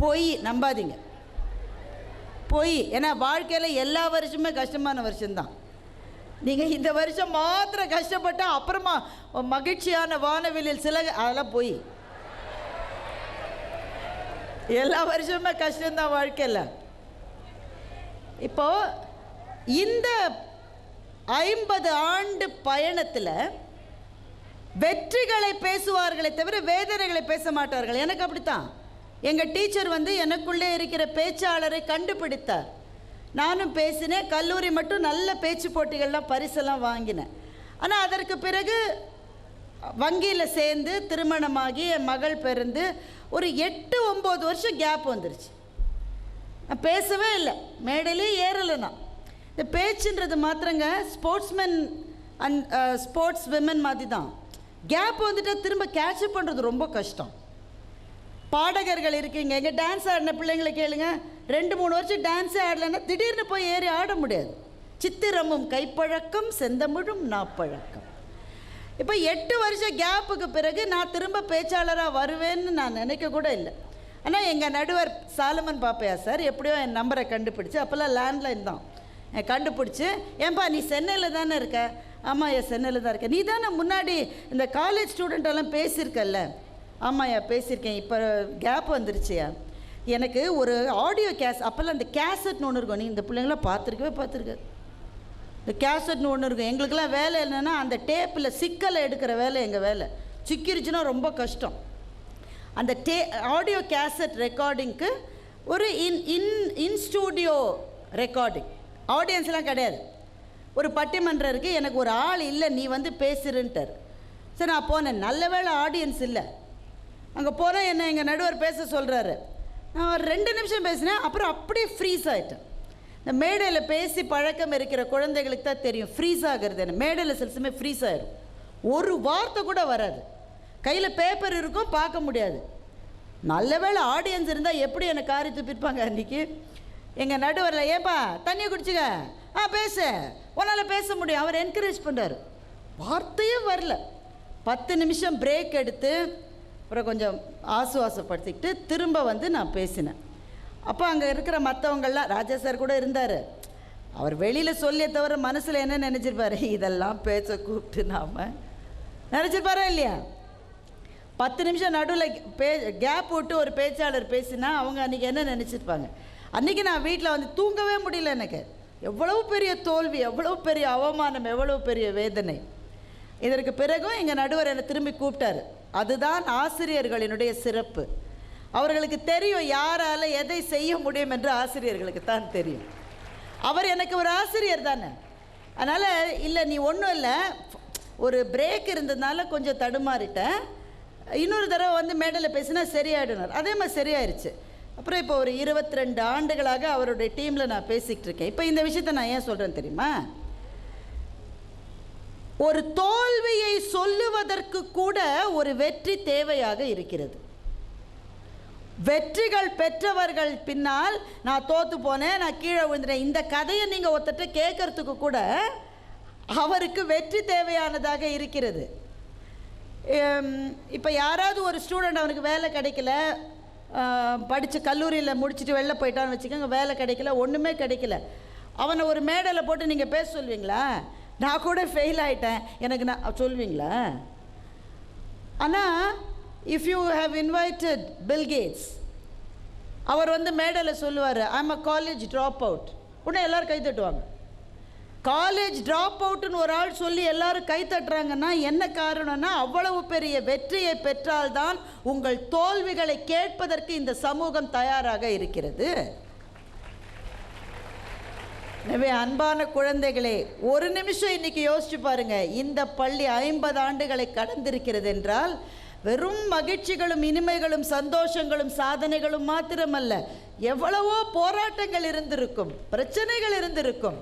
பொய், நம்பாதீங்க, பொய். ஏன்னா வாழ்க்கையில் எல்லா வருஷமே கஷ்டமான வருஷம்தான். நீங்கள் இந்த வருஷம் மாத்திரம் கஷ்டப்பட்டால் அப்புறமா மகிழ்ச்சியான வானவெளியில் அதெல்லாம் பொய். எல்லா வருஷமே கஷ்டம்தான் வாழ்க்கையில். இப்போ இந்த 50 ஆண்டு பயணத்தில் வெற்றிகளை பேசுவார்களே தவிர வேதனைகளை பேச மாட்டார்கள். எனக்கு அப்படித்தான். எங்கள் டீச்சர் எனக்குள்ளே இருக்கிற பேச்சாளரை கண்டுபிடித்தார். நானும் பேசினேன். கல்லூரி மட்டும் நல்ல பேச்சு போட்டிகள்லாம் பரிசெல்லாம் வாங்கினேன். ஆனால் அதற்கு பிறகு வங்கியில் சேர்ந்து திருமணமாகி என் மகள் பிறந்து ஒரு 8-9 வருஷம் கேப் வந்துருச்சு. நான் பேசவே இல்லை, மேடையிலே ஏறலைன்னா. இந்த பேச்சுன்றது மாத்திரங்க ஸ்போர்ட்ஸ்மென் அண்ட் ஸ்போர்ட்ஸ் விமன் மாதிரி தான். கேப் வந்துட்டால் திரும்ப கேட்சப் பண்ணுறது ரொம்ப கஷ்டம். பாடகர்கள் இருக்கீங்க, எங்கே டான்ஸ் ஆடின பிள்ளைங்களை கேளுங்க, 2-3 வருஷம் டான்ஸே ஆடலைன்னா திடீர்னு போய் ஏறி ஆட முடியாது. சித்திரமும் கைப்பழக்கம் செந்தமிழும் நாப்பழக்கம். இப்போ 8 வருஷம் கேப்புக்கு பிறகு நான் திரும்ப பேச்சாளராக வருவேன்னு நான் நினைக்க கூட இல்லை. ஆனால் எங்கள் நடுவர் சாலமன் பாப்பையா சார் எப்படியோ என் நம்பரை கண்டுபிடிச்சி, அப்போல்லாம் லேண்ட்லைன் தான், கண்டுபிடிச்சி, ஏன்பா நீ சென்னையில் தானே இருக்க? ஆமாம் என் சென்னையில் தான் இருக்கேன். நீ தானே முன்னாடி இந்த காலேஜ் ஸ்டூடெண்ட்டெல்லாம் பேசியிருக்கல்ல? ஆமாய்யா பேசியிருக்கேன், இப்போ கேப் வந்துருச்சியா. எனக்கு ஒரு ஆடியோ அப்போல்லாம் இந்த கேசட்னு ஒன்று இருக்கும், நீ இந்த பிள்ளைங்களாம் பார்த்துருக்காது. இந்த கேசட்னு ஒன்று இருக்கும். எங்களுக்கெல்லாம் வேலை என்னென்னா அந்த டேப்பில் சிக்கலை எடுக்கிற வேலை எங்கள் வேலை. சிக்கிருச்சுன்னா ரொம்ப கஷ்டம். அந்த ஆடியோ கேசட் ரெக்கார்டிங்க்கு ஒரு இன் ஸ்டூடியோ ரெக்கார்டிங், ஆடியன்ஸ்லாம் கிடையாது. ஒரு பட்டிமன்றம் இருக்குது, எனக்கு ஒரு ஆள் இல்லை, நீ பேசுருன்ட்டார். சரி நான் போனேன், நல்ல வேளை ஆடியன்ஸ் இல்லை. அங்கே போனால் என்ன எங்கள் நடுவர் பேச சொல்கிறாரு. நான் ஒரு 2 நிமிஷம் பேசினேன், அப்புறம் அப்படியே ஃப்ரீஸ் ஆகிட்டேன். இந்த மேடையில் பேசி பழக்கம் இருக்கிற குழந்தைகளுக்கு தான் தெரியும் ஃப்ரீஸ் ஆகிறது. என்ன மேடையில் சில சமயம் ஃப்ரீஸ் ஆகிடும், ஒரு வார்த்தை கூட வராது, கையில் பேப்பர் இருக்கும், பார்க்க முடியாது. நல்ல வேளை ஆடியன்ஸ் இருந்தால் எப்படி என்னை காரி துப்பிருப்பாங்க அன்றைக்கி. எங்கள் நடுவரில் ஏப்பா தண்ணியை குடிச்சுக்க, பேசு, உன்னால் பேச முடியும், அவர் என்கரேஜ் பண்ணுறாரு. வார்த்தையும் வரல. 10 நிமிஷம் பிரேக் எடுத்து அப்புறம் கொஞ்சம் ஆசுவாசப்படுத்திக்கிட்டு திரும்ப வந்து நான் பேசினேன். அப்போ அங்கே இருக்கிற மற்றவங்கள்லாம், ராஜா சார் கூட இருந்தார், அவர் வெளியில் சொல்லிய தவிர மனசில் என்ன நினச்சிருப்பாரு, இதெல்லாம் பேச கூப்பிட்டு நாம் நினச்சிருப்பாரா இல்லையா? 10 நிமிஷம் நடுவில் கேப் விட்டு ஒரு பேச்சாளர் பேசினா அவங்க அன்றைக்கி என்ன நினச்சிருப்பாங்க? அன்றைக்கி நான் வீட்டில் வந்து தூங்கவே முடியல. எனக்கு எவ்வளவு பெரிய தோல்வி, எவ்வளவு பெரிய அவமானம், எவ்வளவு பெரிய வேதனை. இதற்கு பிறகும் எங்கள் நடுவர் என்னை திரும்பி கூப்பிட்டார். அதுதான் ஆசிரியர்களினுடைய சிறப்பு. அவர்களுக்கு தெரியும் யாரால் எதை செய்ய முடியும் என்று ஆசிரியர்களுக்கு தான் தெரியும். அவர் எனக்கு ஒரு ஆசிரியர் தானே. அதனால் இல்லை நீ ஒன்றும் இல்லை, ஒரு பிரேக் இருந்ததுனால கொஞ்சம் தடுமாறிட்டேன், இன்னொரு தடவை வந்து மேடையில் பேசினா சரியாயிடுனார். அதே மாதிரி சரியாயிருச்சு. அப்புறம் இப்போ ஒரு 22 ஆண்டுகளாக அவருடைய டீமில் நான் பேசிக்கிட்டு இருக்கேன். இப்போ இந்த விஷயத்தை நான் ஏன் சொல்கிறேன் தெரியுமா? ஒரு தோல்வியை சொல்லுவதற்கு கூட ஒரு வெற்றி தேவையாக இருக்கிறது. வெற்றிகள் பெற்றவர்கள் பின்னால் நான் தோற்று போனேன், நான் கீழே விழுந்துட்டேன், இந்த கதையை நீங்கள் ஒருத்தட்ட கேட்கறதுக்கு கூட அவருக்கு வெற்றி தேவையானதாக இருக்கிறது. இப்போ யாராவது ஒரு ஸ்டூடெண்ட் அவனுக்கு வேலை கிடைக்கல, படித்து கல்லூரியில் முடிச்சுட்டு வெளில போயிட்டான்னு வச்சுக்கோங்க, வேலை கிடைக்கல, ஒன்றுமே கிடைக்கல, அவனை ஒரு மேடையில் போட்டு நீங்கள் பேச சொல்வீங்களா? நான் கூட ஃபெயில் ஆகிட்டேன் எனக்கு நான் சொல்வீங்களா? ஆனால் if you have invited Bill Gates, அவர் வந்து மேடையில் சொல்லுவார், I am a college dropout, உடனே எல்லோரும் கை தட்டுவாங்க. காலேஜ் ட்ராப் அவுட்டுன்னு ஒரு ஆள் சொல்லி எல்லோரும் கை தட்டுறாங்கன்னா என்ன காரணம்னா, அவ்வளவு பெரிய வெற்றியை பெற்றால்தான் உங்கள் தோல்விகளை கேட்பதற்கு இந்த சமூகம் தயாராக இருக்கிறது. எனவே அன்பான குழந்தைகளே, ஒரு நிமிஷம் இன்னைக்கு யோசிச்சு பாருங்க, இந்த பள்ளி 50 ஆண்டுகளை கடந்திருக்கிறது என்றால் வெறும் மகிழ்ச்சிகளும் இனிமைகளும் சந்தோஷங்களும் சாதனைகளும் மாத்திரமல்ல, எவ்வளவோ போராட்டங்கள் இருந்திருக்கும், பிரச்சனைகள் இருந்திருக்கும்.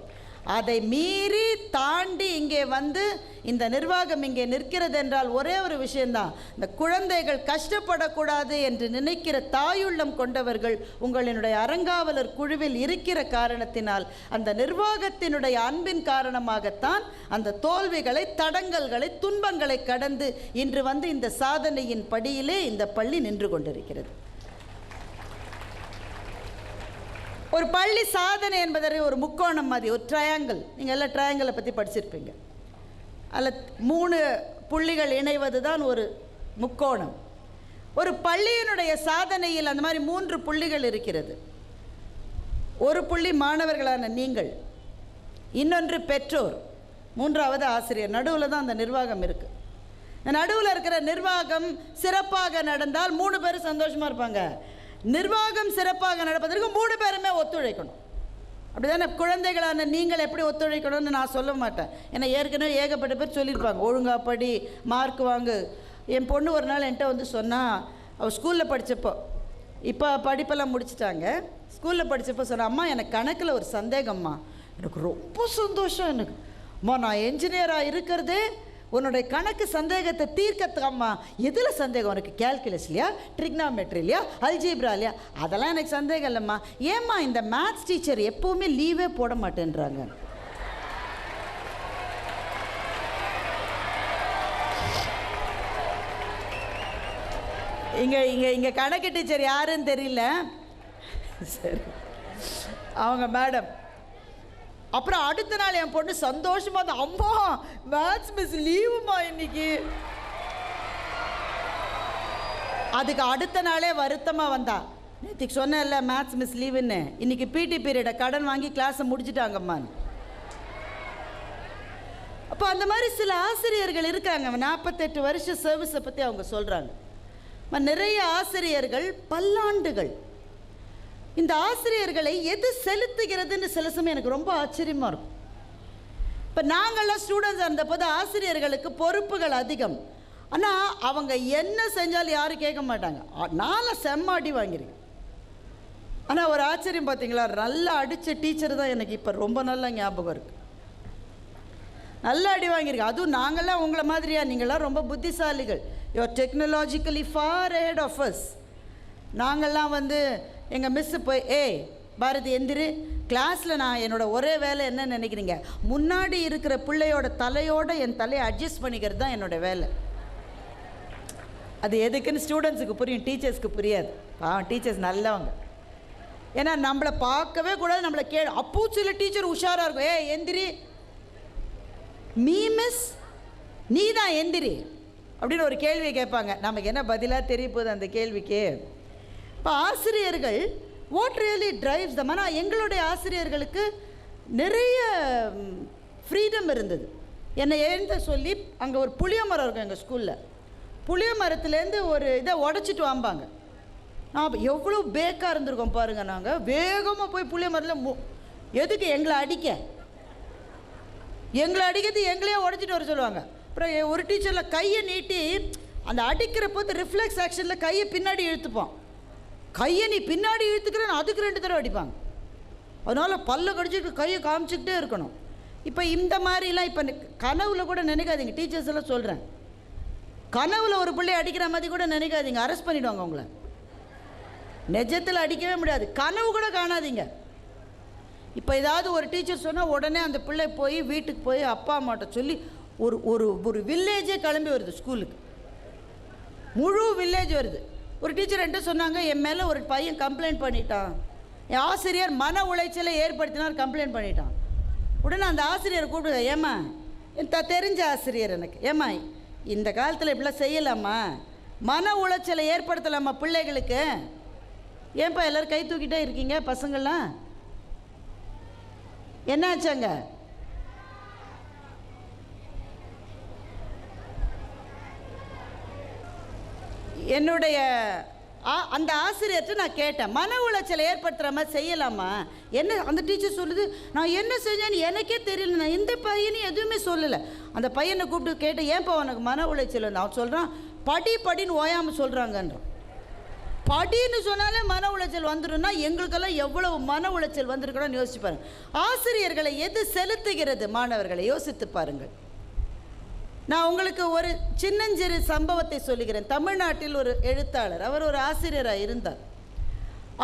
அதை மீறி தாண்டி இங்கே வந்து இந்த நிர்வாகம் இங்கே நிற்கிறது என்றால் ஒரே ஒரு விஷயந்தான், இந்த குழந்தைகள் கஷ்டப்படக்கூடாது என்று நினைக்கிற தாயுள்ளம் கொண்டவர்கள் உங்களினுடைய அறங்காவலர் குழுவில் இருக்கிற காரணத்தினால், அந்த நிர்வாகத்தினுடைய அன்பின் காரணமாகத்தான் அந்த தோல்விகளை, தடங்கல்களை, துன்பங்களை கடந்து இன்று வந்து இந்த சாதனையின் படியிலே இந்த பள்ளி நின்று கொண்டிருக்கிறது. ஒரு பள்ளி சாதனை என்பதை ஒரு முக்கோணம் மாதிரி, ஒரு ட்ரையாங்கிள், நீங்கள் எல்லாம் ட்ரையாங்கிளை பற்றி படிச்சிருப்பீங்க. அதில் 3 புள்ளிகள் இணைவது தான் ஒரு முக்கோணம். ஒரு பள்ளியினுடைய சாதனையில் அந்த மாதிரி 3 புள்ளிகள் இருக்கிறது. ஒரு புள்ளி மாணவர்களான நீங்கள், இன்னொன்று பெற்றோர், 3வது ஆசிரியர். நடுவில் தான் அந்த நிர்வாகம் இருக்குது. இந்த நடுவில் இருக்கிற நிர்வாகம் சிறப்பாக நடந்தால் 3 பேரும் சந்தோஷமாக இருப்பாங்க. நிர்வாகம் சிறப்பாக நடப்பதற்கு 3 பேருமே ஒத்துழைக்கணும். அப்படி தானே? குழந்தைகளான நீங்கள் எப்படி ஒத்துழைக்கணும்னு நான் சொல்ல மாட்டேன், ஏன்னா ஏற்கனவே ஏகப்பட்ட பேர் சொல்லியிருப்பாங்க, ஒழுங்கா படி, மார்க் வாங்கு. என் பொண்ணு ஒரு நாள் என்கிட்ட வந்து சொன்னால், அவள் ஸ்கூலில் படித்தப்போ, இப்போ படிப்பெல்லாம் முடிச்சிட்டாங்க, ஸ்கூலில் படித்தப்போ சொன்னால், அம்மா எனக்கு கணக்கில் ஒரு சந்தேகம்மா. எனக்கு ரொம்ப சந்தோஷம். எனக்கு அம்மா, நான் என்ஜினியராக இருக்கிறதே உன்னுடைய கணக்கு சந்தேகத்தை தீர்க்கத்தாம்மா. எதில் சந்தேகம் உனக்கு? கேல்குலஸ் இல்லையா, ட்ரிக்னாமெட்ரி இல்லையா, அல்ஜீப்ரா இல்லையா? அதெல்லாம் எனக்கு சந்தேகம் இல்லைம்மா. ஏம்மா இந்த மேத்ஸ் டீச்சர் எப்போவுமே லீவே போட மாட்டேன்றாங்க? இங்கே இங்கே இங்கே கணக்கு டீச்சர் யாருன்னு தெரியல, சரி, அவங்க மேடம். அப்புறம் அடுத்த நாள் என் பொண்ணு சந்தோஷமாக தான், அம்மா மேத்ஸ் மிஸ் லீவுமா இன்னைக்கு. அதுக்கு அடுத்த நாளே வருத்தமாக வந்தா, நேற்றுக்கு சொன்னேன்ல மேத்ஸ் மிஸ் லீவுன்னு, இன்னைக்கு பிடி பீரியடை கடன் வாங்கி கிளாஸை முடிச்சுட்டாங்கம்மான்னு. அப்போ அந்த மாதிரி சில ஆசிரியர்கள் இருக்காங்க. 48 வருஷ சர்வீஸை பற்றி அவங்க சொல்கிறாங்க. நிறைய ஆசிரியர்கள் பல்லாண்டுகள். இந்த ஆசிரியர்களை எது செலுத்துகிறதுன்னு சில சமயம் எனக்கு ரொம்ப ஆச்சரியமாக இருக்கும். இப்போ நாங்கள்லாம் ஸ்டூடெண்ட்ஸாக இருந்த போது ஆசிரியர்களுக்கு பொறுப்புகள் அதிகம். ஆனால் அவங்க என்ன செஞ்சாலும் யாரும் கேட்க மாட்டாங்க. நான்லாம் செம்ம அடி வாங்கியிருக்கேன். ஆனால் ஒரு ஆச்சரியம் பார்த்தீங்களா, நல்லா அடித்த டீச்சர் தான் எனக்கு இப்போ ரொம்ப நல்லா ஞாபகம் இருக்குது. நல்லா அடி வாங்கியிருக்கேன். அதுவும் நாங்கள்லாம் உங்களை மாதிரியா, நீங்கள்லாம் ரொம்ப புத்திசாலிகள், you're technologically far ahead of us. நாங்கள்லாம் வந்து எங்கள் மிஸ்ஸு போய், ஏய் பாரதி எந்திரு, கிளாஸில் நான் என்னோடய ஒரே வேலை என்ன நினைக்கிறீங்க, முன்னாடி இருக்கிற பிள்ளையோட தலையோடு என் தலையை அட்ஜஸ்ட் பண்ணிக்கிறது தான் என்னோடய வேலை. அது எதுக்குன்னு ஸ்டூடெண்ட்ஸுக்கு புரியும், டீச்சர்ஸ்க்கு புரியாது. டீச்சர்ஸ் நல்லவங்க. ஏன்னா நம்மளை பார்க்கவே கூடாது, நம்மளை அப்போ சில டீச்சர் உஷாராக இருக்கும். எந்திரி, மீ மிஸ், நீ தான் எந்திரி அப்படின்னு ஒரு கேள்வியை கேட்பாங்க. நமக்கு என்ன பதிலாக தெரிய போகுது அந்த கேள்விக்கு? இப்போ ஆசிரியர்கள் வாட் ரியலி டிரைவ்ஸ் தம். ஆனால் எங்களுடைய ஆசிரியர்களுக்கு நிறைய ஃப்ரீடம் இருந்தது. என்னை எழுந்த சொல்லி அங்கே ஒரு புளிய மரம் இருக்கும் எங்கள் ஸ்கூலில். புளிய மரத்துலேருந்து ஒரு இதை உடச்சிட்டு வாம்பாங்க. நான் எவ்வளோ பேக்காக இருந்திருக்கோம் பாருங்கள். நாங்கள் வேகமாக போய் புளிய மரத்தில் எதுக்கு எங்களை அடிக்கிறது, எங்களையே உடச்சிட்டு வர சொல்லுவாங்க. அப்புறம் ஒரு டீச்சரில் கையை நீட்டி அந்த அடிக்கிற போது ரிஃப்ளெக்ஸ் ஆக்ஷனில் கையை பின்னாடி இழுத்துப்பான். கையை நீ பின்னாடி இழுத்துக்கிறேன்னு அதுக்கு 2 தடவை அடிப்பாங்க. அதனால் பல்ல கடிச்சிட்டு கையை காமிச்சிக்கிட்டே இருக்கணும். இப்போ இந்த மாதிரிலாம் இப்போ கனவுல கூட நினைக்காதீங்க. டீச்சர்ஸ் எல்லாம் சொல்கிறேன், கனவுல ஒரு பிள்ளை அடிக்கிற மாதிரி கூட நினைக்காதீங்க, அரெஸ்ட் பண்ணிவிடுவாங்க உங்களை. நிஜத்தில் அடிக்கவே முடியாது, கனவு கூட காணாதீங்க. இப்போ ஏதாவது ஒரு டீச்சர் சொன்னால் உடனே அந்த பிள்ளை போய் வீட்டுக்கு போய் அப்பா அம்மாட்ட சொல்லி ஒரு ஒரு ஒரு வில்லேஜே கிளம்பி வருது ஸ்கூலுக்கு, முழு வில்லேஜ் வருது. ஒரு டீச்சர் என்கிட்ட சொன்னாங்க, என் மேலே ஒரு பையன் கம்ப்ளைண்ட் பண்ணிட்டான், என் ஆசிரியர் மன உளைச்சலை ஏற்படுத்தினார், கம்ப்ளைண்ட் பண்ணிட்டான். உடனே அந்த ஆசிரியரை கூப்பிடுங்க, ஏம்மா தெரிஞ்ச ஆசிரியர் எனக்கு, ஏம்மா இந்த காலத்தில் இப்படிலாம் செய்யலாமா, மன உளைச்சலை ஏற்படுத்தலாமா பிள்ளைகளுக்கு, ஏன்பா எல்லோரும் கை தூக்கிட்டே இருக்கீங்க பசங்கள்லாம், என்னாச்சாங்க? என்னுடைய அந்த ஆசிரியர்கிட்ட நான் கேட்டேன், மன உளைச்சலை ஏற்படுத்துகிற மாதிரி செய்யலாமா? என்ன அந்த டீச்சர் சொல்லுது, நான் என்ன செஞ்சேன்னு எனக்கே தெரியல, நான் எந்த பையனையும் எதுவுமே சொல்லலை. அந்த பையனை கூப்பிட்டு கேட்டேன், ஏன்ப்பா உனக்கு மன உளைச்சல் வந்து? அவன் சொல்கிறான், படின்னு ஓயாமல் சொல்கிறாங்கன்றான். படின்னு சொன்னாலே மன உளைச்சல் வந்துடும்னா எங்களுக்கெல்லாம் எவ்வளவு மன உளைச்சல் வந்திருக்கணும்னு யோசிச்சு பாருங்கள். ஆசிரியர்களை எது செலுத்துகிறது மாணவர்களை யோசித்து பாருங்கள். நான் உங்களுக்கு ஒரு சின்னஞ்சிறு சம்பவத்தை சொல்லுகிறேன். தமிழ்நாட்டில் ஒரு எழுத்தாளர், அவர் ஒரு ஆசிரியராக இருந்தார்.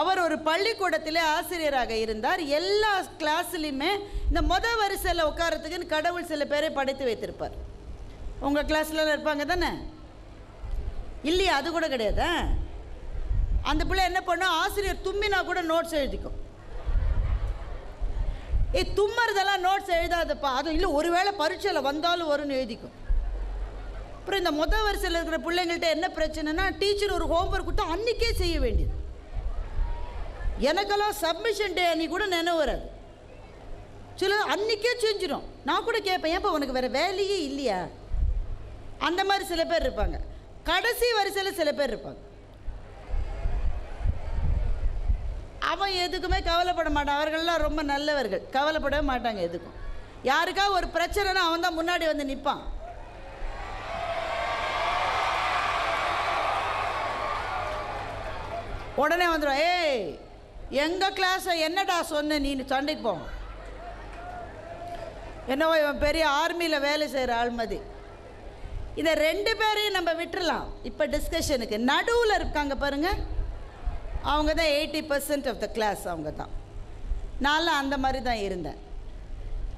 அவர் ஒரு பள்ளிக்கூடத்திலே ஆசிரியராக இருந்தார். எல்லா கிளாஸ்லையுமே இந்த வரிசையில் உட்காரத்துக்குன்னு கடவுள் சில பேரை படைத்து வைத்திருப்பார். உங்கள் கிளாஸ்லாம் இருப்பாங்க தானே? இல்லையா? அது கூட கிடையாதா? அந்த பிள்ளை என்ன பண்ணோம், ஆசிரியர் தும்மினா கூட நோட்ஸ் எழுதிக்கும். தும்மறதெல்லாம் நோட்ஸ் எழுதாதப்பா, அதுவும் இல்லை ஒருவேளை பரீட்சையில் வந்தாலும் வரும்னு எழுதிக்கும். அப்புறம் இந்த வரிசையில் இருக்கிற பிள்ளைங்கள்ட்ட என்ன பிரச்சனைனா, டீச்சர் ஒரு ஹோம்ஒர்க் கொடுத்தா அன்றைக்கே செய்ய வேண்டியது. எனக்கெல்லாம் சப்மிஷன் டே அன்றைக்கி கூட நினைவு வராது, சில அன்றைக்கே செஞ்சிடும். நான் கூட கேட்பேன், ஏன்ப்பா உனக்கு வேறு வேலையே இல்லையா? அந்த மாதிரி சில பேர் இருப்பாங்க. கடைசி வரிசையில் சில பேர் இருப்பாங்க, அவன் எதுக்குமே கவலைப்பட மாட்டான். அவர்கள்லாம் ரொம்ப நல்லவர்கள், கவலைப்படவே மாட்டாங்க எதுக்கும். யாருக்கா ஒரு பிரச்சனைனா அவன் தான் முன்னாடி வந்து நிற்பான். உடனே வந்துடும், ஏய் எங்கள் கிளாஸை என்னடா சொன்ன நீ, சண்டைக்கு போவோம். என்னவோ இவன் பெரிய ஆர்மியில் வேலை செய்கிற ஆள்மதி. இதை 2 பேரையும் நம்ம விட்டுறலாம். இப்போ டிஸ்கஷனுக்கு நடுவில் இருக்காங்க பாருங்கள், அவங்க தான் 80% ஆஃப் த கிளாஸ். அவங்க தான். நான்லாம் அந்த மாதிரி தான் இருந்தேன்.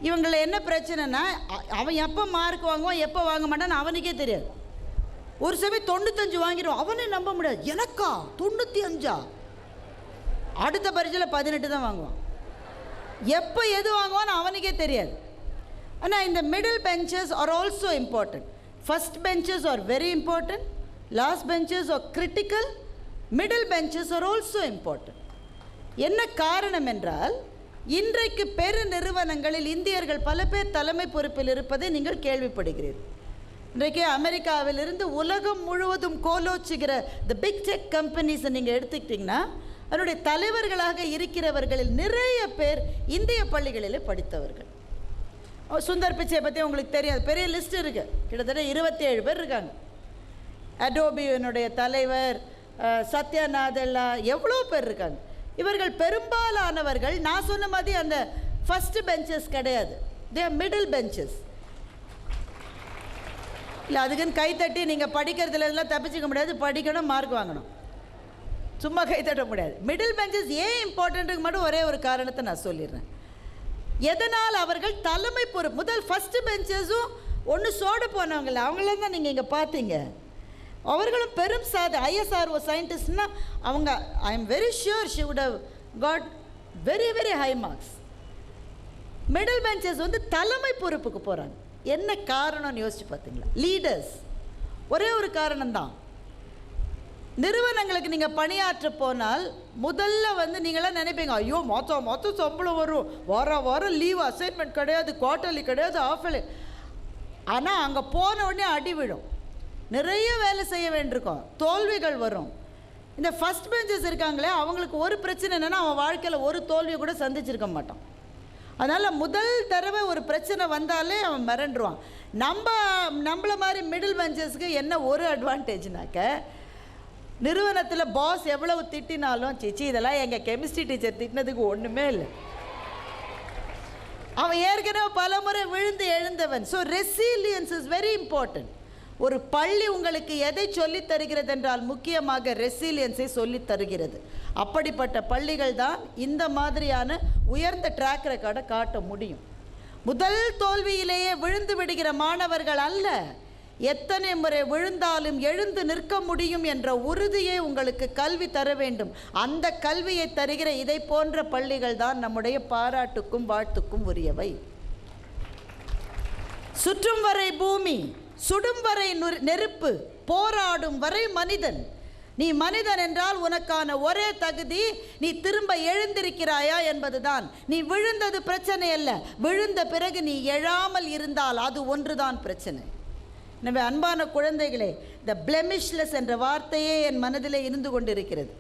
இவங்களை என்ன பிரச்சனைனா, அவன் எப்போ மார்க் வாங்குவான் எப்போ வாங்க மாட்டான்னு அவனுக்கே தெரியாது. ஒரு சமயம் 95 வாங்கிடுவான், அவனே நம்ப முடியாது, எனக்கா 95? அடுத்த பரீட்சையில் 18 தான் வாங்குவான். எப்போ எது வாங்குவான்னு அவனுக்கே தெரியாது. ஆனால் இந்த middle benches are also important. First benches are very important, last benches are critical, middle benches are also important. என்ன காரணம் என்றால், இன்றைக்கு பெரு நிறுவனங்களில் இந்தியர்கள் பல பேர் தலைமை பொறுப்பில் இருப்பதை நீங்கள் கேள்விப்படுகிறீர்கள். இன்றைக்கு அமெரிக்காவிலிருந்து உலகம் முழுவதும் கோலோச்சுகிற த பிக் டெக் கம்பெனிஸை நீங்கள் எடுத்துக்கிட்டிங்கன்னா, அதனுடைய தலைவர்களாக இருக்கிறவர்களில் நிறைய பேர் இந்திய பள்ளிகளில் படித்தவர்கள். சுந்தர் பிச்சை பற்றி உங்களுக்கு தெரியாது, பெரிய லிஸ்ட் இருக்குது, கிட்டத்தட்ட 27 பேர் இருக்காங்க. அடோபியினுடைய தலைவர் சத்யா நாதெல்லா, எவ்வளோ பேர் இருக்காங்க. இவர்கள் பெரும்பாலானவர்கள் நான் சொன்ன மாதிரி அந்த ஃபஸ்ட் பெஞ்சஸ் கிடையாது, தே ஆர் மிடில் பெஞ்சஸ். இல்லை அதுக்குன்னு கைத்தட்டி நீங்கள் படிக்கிறதுல இதெல்லாம் தப்பிச்சிக்க முடியாது, படிக்கணும், மார்க் வாங்கணும், சும்மா கைத்தட்ட முடியாது. மிடில் பெஞ்சஸ் ஏன் இம்பார்ட்டண்ட்டுக்கு மட்டும் ஒரே ஒரு காரணத்தை நான் சொல்லிடுறேன். எதனால் அவர்கள் தலைமை பொறுப்பு. முதல் ஃபஸ்ட்டு பெஞ்சஸும் ஒன்று சோடு போனவங்கள அவங்கள தான் நீங்கள் இங்கே பார்த்தீங்க. அவர்களும் பெரும் ISRO சயின்டிஸ்ட்னா அவங்க I am very sure she would have got very very high marks. Middle benches வந்து தலைமை பொறுப்புக்கு போகிறாங்க. என்ன காரணம்னு யோசிச்சு பார்த்தீங்களா? லீடர்ஸ். ஒரே ஒரு காரணம்தான். நிறுவனங்களுக்கு நீங்கள் பணியாற்ற போனால் முதல்ல வந்து நீங்களாம் நினைப்பீங்க, ஐயோ மொத்தம் சம்பளம் வரும், வாரம் லீவ், அசைன்மெண்ட் கிடையாது, குவார்ட்டர்லி கிடையாது, ஆஃபர்லி. ஆனால் அங்கே போன உடனே அடி விழும், நிறைய வேலை செய்ய வேண்டியிருக்கும், தோல்விகள் வரும். இந்த ஃபஸ்ட் பெஞ்சஸ் இருக்காங்களே அவங்களுக்கு ஒரு பிரச்சனை என்னென்னா, அவன் வாழ்க்கையில் ஒரு தோல்வியை கூட சந்திச்சிருக்க மாட்டான். அதனால் முதல் தடவை ஒரு பிரச்சனை வந்தாலே அவன் மிரண்டுருவான். நம்மள மாதிரி மிடில் பெஞ்சஸ்க்கு என்ன ஒரு அட்வான்டேஜ்னாக்க, நிறுவனத்தில் பாஸ் எவ்வளவு திட்டினாலும் சிச்சி இதெல்லாம் எங்கள் கெமிஸ்ட்ரி டீச்சர் திட்டினதுக்கு ஒன்றுமே இல்லை, அவன் ஏற்கனவே பல முறை விழுந்து எழுந்தவன். So resilience is very important. ஒரு பள்ளி உங்களுக்கு எதை சொல்லித் தருகிறது என்றால் முக்கியமாக ரெசிலியன்ஸை சொல்லித் தருகிறது. அப்படிப்பட்ட பள்ளிகள் தான் இந்த மாதிரியான உயர்ந்த ட்ராக் ரெக்கார்டை காட்ட முடியும். முதல் தோல்வியிலேயே விழுந்து விடுகிற மாணவர்கள் அல்ல, எத்தனை முறை விழுந்தாலும் எழுந்து நிற்க முடியும் என்ற உறுதியை உங்களுக்கு கல்வி தர வேண்டும். அந்த கல்வியை தருகிற இதை போன்ற பள்ளிகள் தான் நம்முடைய பாராட்டுக்கும் வாழ்த்துக்கும் உரியவை. சுற்றும் வரை பூமி, சுடும் வரை நெருப்பு, போராடும் வரை மனிதன். நீ மனிதன் என்றால் உனக்கான ஒரே தகுதி நீ திரும்ப எழுந்திருக்கிறாயா என்பதுதான். நீ விழுந்தது பிரச்சனை அல்ல, விழுந்த பிறகு நீ எழாமல் இருந்தால் அது ஒன்றுதான் பிரச்சனை. எனவே அன்பான குழந்தைகளே, த பிளெமிஷ்லெஸ் என்ற வார்த்தையே என் மனதிலே இருந்து கொண்டிருக்கிறது.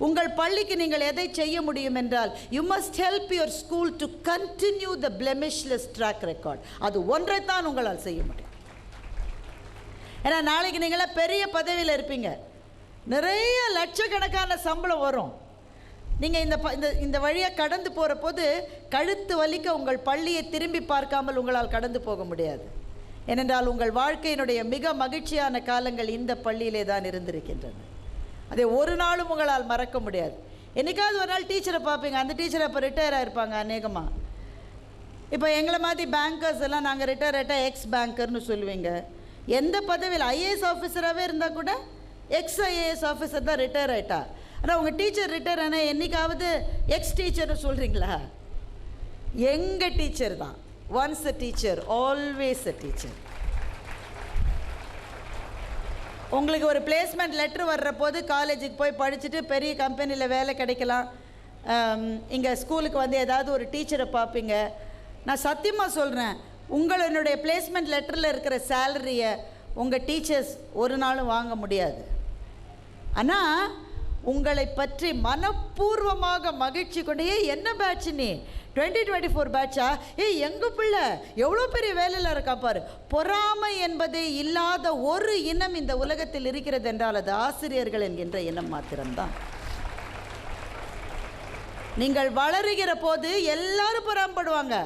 உங்கள் பள்ளிக்கு நீங்கள் எதை செய்ய முடியும் என்றால், you must help your school to continue the blemishless track record. அது ஒன்றைத்தான் உங்களால் செய்ய முடியும். ஏன்னா நாளைக்கு நீங்களாம் பெரிய பதவியில் இருப்பீங்க, நிறைய லட்சக்கணக்கான சம்பளம் வரும். நீங்கள் இந்த வழியாக கடந்து போகிற போது கழுத்து வலிக்க உங்கள் பள்ளியை திரும்பி பார்க்காமல் உங்களால் கடந்து போக முடியாது. ஏனென்றால் உங்கள் வாழ்க்கையினுடைய மிக மகிழ்ச்சியான காலங்கள் இந்த பள்ளியிலே தான் இருந்திருக்கின்றன. அதை ஒரு நாளும் உங்களால் மறக்க முடியாது. என்றைக்காவது ஒரு நாள் டீச்சரை பார்ப்பீங்க, அந்த டீச்சர் அப்போ ரிட்டையர் ஆகிருப்பாங்க அநேகமாக. இப்போ எங்களை மாதிரி பேங்கர்ஸ் எல்லாம் நாங்கள் ரிட்டையர் ஆகிட்டா எக்ஸ் பேங்கர்னு சொல்லுவீங்க. எந்த பதவியில் IAS ஆஃபீஸராகவே இருந்தால் கூட எக்ஸ் IAS ஆஃபீஸர் தான் ரிட்டையர் ஆகிட்டா. ஆனால் உங்கள் டீச்சர் ரிட்டையர் ஆனால் என்றைக்காவது எக்ஸ் டீச்சர்னு சொல்கிறீங்களா? எங்கள் டீச்சர் தான். Once a teacher always a teacher. உங்களுக்கு ஒரு பிளேஸ்மெண்ட் லெட்ரு வர்ற போது காலேஜுக்கு போய் படிச்சுட்டு பெரிய கம்பெனியில் வேலை கிடைக்கலாம், இங்கே ஸ்கூலுக்கு வந்து ஏதாவது ஒரு டீச்சரை பார்ப்பீங்க. நான் சத்தியமாக சொல்கிறேன், உங்களுடைய பிளேஸ்மெண்ட் லெட்டரில் இருக்கிற சேலரியை உங்கள் டீச்சர்ஸ் ஒரு நாளும் வாங்க முடியாது. ஆனால் உங்களை பற்றி மனப்பூர்வமாக மகிழ்ச்சி கொண்டே, என்ன பேட்ச் நீ 2024 பேட்சா, எங்கள் பிள்ளை எவ்வளோ பெரிய வேலையில் இருக்கா பாரு. பொறாமை என்பதே இல்லாத ஒரு இனம் இந்த உலகத்தில் இருக்கிறது என்றால் அது ஆசிரியர்கள் என்கின்ற இனம் மாத்திரம்தான். நீங்கள் வளருகிற போது எல்லாரும் பொறாமப்படுவாங்க.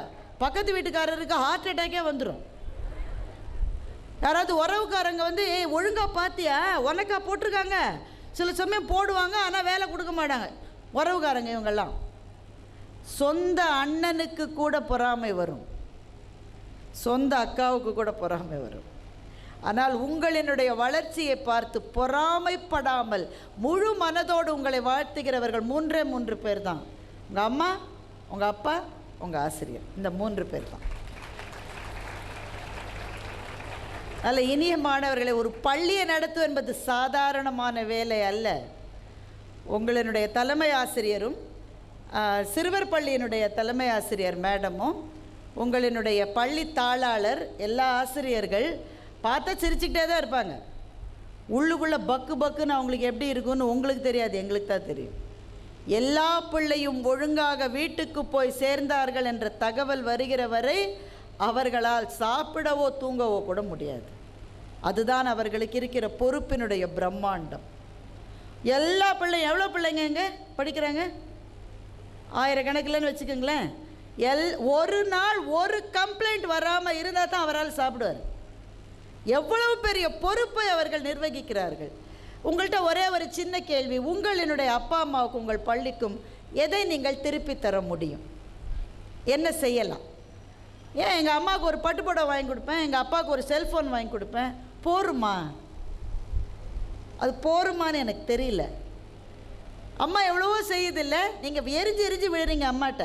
பக்கத்து வீட்டுக்காரருக்கு ஹார்ட் அட்டாக்கே வந்துடும். யாராவது உறவுக்காரங்க வந்து ஒழுங்காக பார்த்தியா, உனக்கா போட்டிருக்காங்க, சில சமயம் போடுவாங்க, ஆனால் வேலை கொடுக்க மாட்டாங்க. உறவுக்காரங்க இவங்கெல்லாம். சொந்த அண்ணனுக்கு கூட பொறாமை வரும், சொந்த அக்காவுக்கு கூட பொறாமை வரும். ஆனால் உங்களினுடைய வளர்ச்சியை பார்த்து பொறாமைப்படாமல் முழு மனதோடு உங்களை வாழ்த்துகிறவர்கள் 3 பேர் தான். உங்கள் அம்மா, உங்கள் அப்பா, உங்கள் ஆசிரியர். இந்த 3 பேர் தான். அதில் இனிய மாணவர்களை, ஒரு பள்ளியை நடத்துவது என்பது சாதாரணமான வேலை அல்ல. உங்களினுடைய தலைமை ஆசிரியரும் சிறுவர் பள்ளியினுடைய தலைமை ஆசிரியர் மேடமும் உங்களினுடைய பள்ளி தாளாளர் எல்லா ஆசிரியர்கள் பார்த்தா சிரிச்சுக்கிட்டே தான் இருப்பாங்க. உள்ளுக்குள்ளே பக்குன்னு அவங்களுக்கு எப்படி இருக்குன்னு உங்களுக்கு தெரியாது, எங்களுக்கு தான் தெரியும். எல்லா பிள்ளையும் ஒழுங்காக வீட்டுக்கு போய் சேர்ந்தார்கள் என்ற தகவல் வருகிற வரை அவர்களால் சாப்பிடவோ தூங்கவோ கூட முடியாது. அதுதான் அவர்களுக்கு இருக்கிற பொறுப்பினுடைய பிரம்மாண்டம். எல்லா பிள்ளையும், எவ்வளோ பிள்ளைங்க இங்கே படிக்கிறாங்க? 1000 கணக்கில்னு வச்சுக்கோங்களேன். ஒரு நாள் ஒரு கம்ப்ளைண்ட் வராமல் இருந்தால் தான் அவரால் சாப்பிடுவார். எவ்வளவு பெரிய பொறுப்பை அவர்கள் நிர்வகிக்கிறார்கள். உங்கள்கிட்ட ஒரே ஒரு சின்ன கேள்வி, உங்களினுடைய அப்பா அம்மாவுக்கும் உங்கள் பள்ளிக்கும் எதை நீங்கள் திருப்பி தர முடியும்? என்ன செய்யலாம்? ஏன் எங்கள் அம்மாவுக்கு ஒரு பட்டுப்புடவை வாங்கி கொடுப்பேன், எங்கள் அப்பாவுக்கு ஒரு செல்ஃபோன் வாங்கி கொடுப்பேன், போருமா? அது போருமான்னு எனக்கு தெரியல. அம்மா எவ்வளவோ செய்யுதில்ல, நீங்கள் எரிஞ்சு எரிஞ்சு விழுறீங்க அம்மாட்ட.